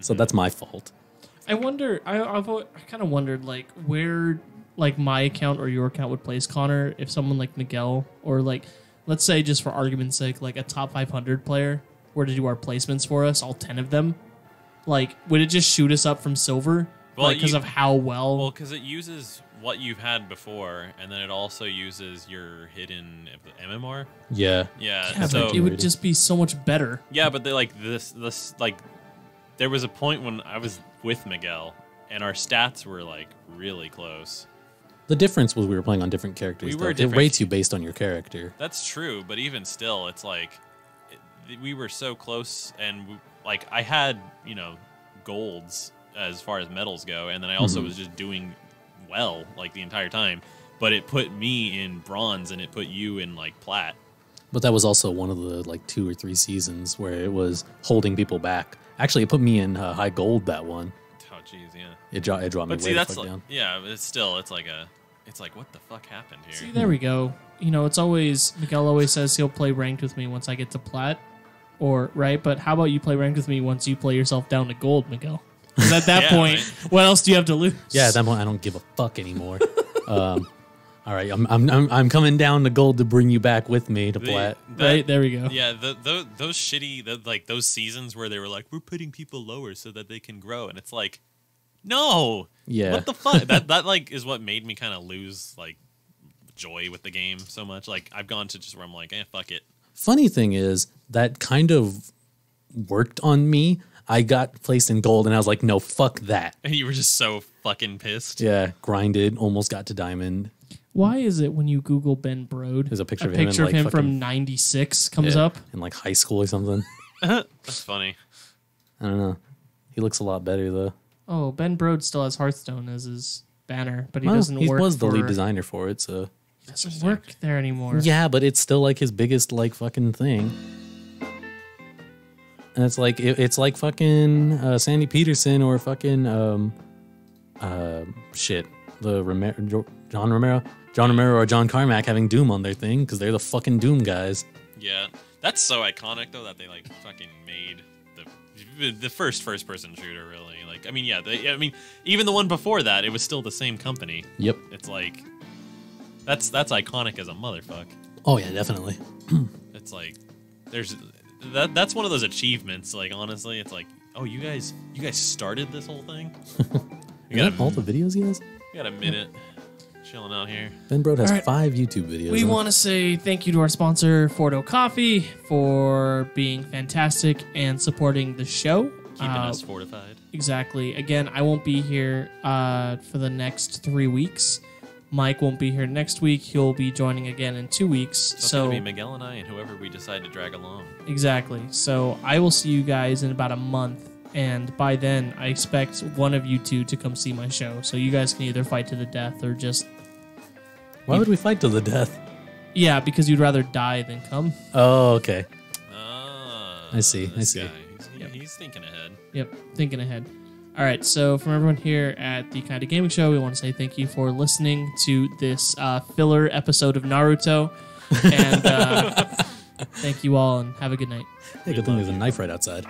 So that's my fault. I wonder. I kind of wondered like where like my account or your account would place, Connor, if someone like Miguel or like, let's say just for argument's sake, like a top 500 player were to do our placements for us, all 10 of them, like, would it just shoot us up from silver? Well, Because of how Well, because it uses what you've had before, and then it also uses your hidden MMR. Yeah. Yeah, so but it would just be so much better. yeah, but they like this like there was a point when I was with Miguel, and our stats were like really close. The difference was we were playing on different characters. We were It different. rates you based on your character. That's true, but even still, it's like we were so close, and like I had golds as far as medals go, and then I also was just doing well like the entire time. But it put me in bronze, and it put you in like plat. But that was also one of the like 2 or 3 seasons where it was holding people back. Actually, it put me in high gold that one. Oh, jeez, yeah. It dropped me But way see, the that's fuck like, down. yeah, but it's like what the fuck happened here? See, there we go. It's always, Miguel always says he'll play ranked with me once I get to plat, right? But how about you play ranked with me once you play yourself down to gold, Miguel? Because at that Yeah, point, right. what else do you have to lose? Yeah, at that point I don't give a fuck anymore. All right, I'm coming down to gold to bring you back with me to plat. Right, there we go. Yeah, those shitty, like those seasons where they were like, we're putting people lower so that they can grow, and it's like, no, Yeah. what the fuck? that like is what made me kind of lose like joy with the game so much. Like I've gone to just where I'm like, fuck it. Funny thing is that kind of worked on me. I got placed in gold, and I was like, no, fuck that. And you were just so fucking pissed. Yeah, grinded, almost got to diamond. Why is it when you Google Ben Brode, There's a picture of him in, like, from fucking- 96 comes Yeah, up? in like high school or something. That's funny. I don't know. He looks a lot better though. Oh, Ben Brode still has Hearthstone as his banner, but he Well, doesn't he work was the lead for- designer for it, so He doesn't work there anymore. yeah, but it's still like his biggest like fucking thing. And it's like fucking Sandy Peterson or fucking shit, John Romero or John Carmack having Doom on their thing because they're the fucking Doom guys. Yeah, that's so iconic though that they like fucking made the first person shooter really. Like I mean, yeah, even the one before that, it was still the same company. Yep. It's like that's iconic as a motherfuck. Oh yeah, definitely. It's like that's one of those achievements. Like honestly, it's like, oh, you guys started this whole thing. You got all the videos he has? We got a minute chilling out here. Ben Brode has All right. 5 YouTube videos. We want to say thank you to our sponsor, Fordo Coffee, for being fantastic and supporting the show. Keeping us fortified. Exactly. Again, I won't be here for the next 3 weeks. Mike won't be here next week. He'll be joining again in 2 weeks. So it's gonna be Miguel and I and whoever we decide to drag along. Exactly. So I will see you guys in about a month. And by then, I expect one of you two to come see my show. So you guys can either fight to the death or just... Why would we fight to the death? Yeah, because you'd rather die than come. Oh, okay. I see, I see. He's thinking ahead. Yep, thinking ahead. All right, so from everyone here at the Kinda Gaming Show, we want to say thank you for listening to this filler episode of Naruto. And thank you all, and have a good night. Hey, good thing there's a knife right outside.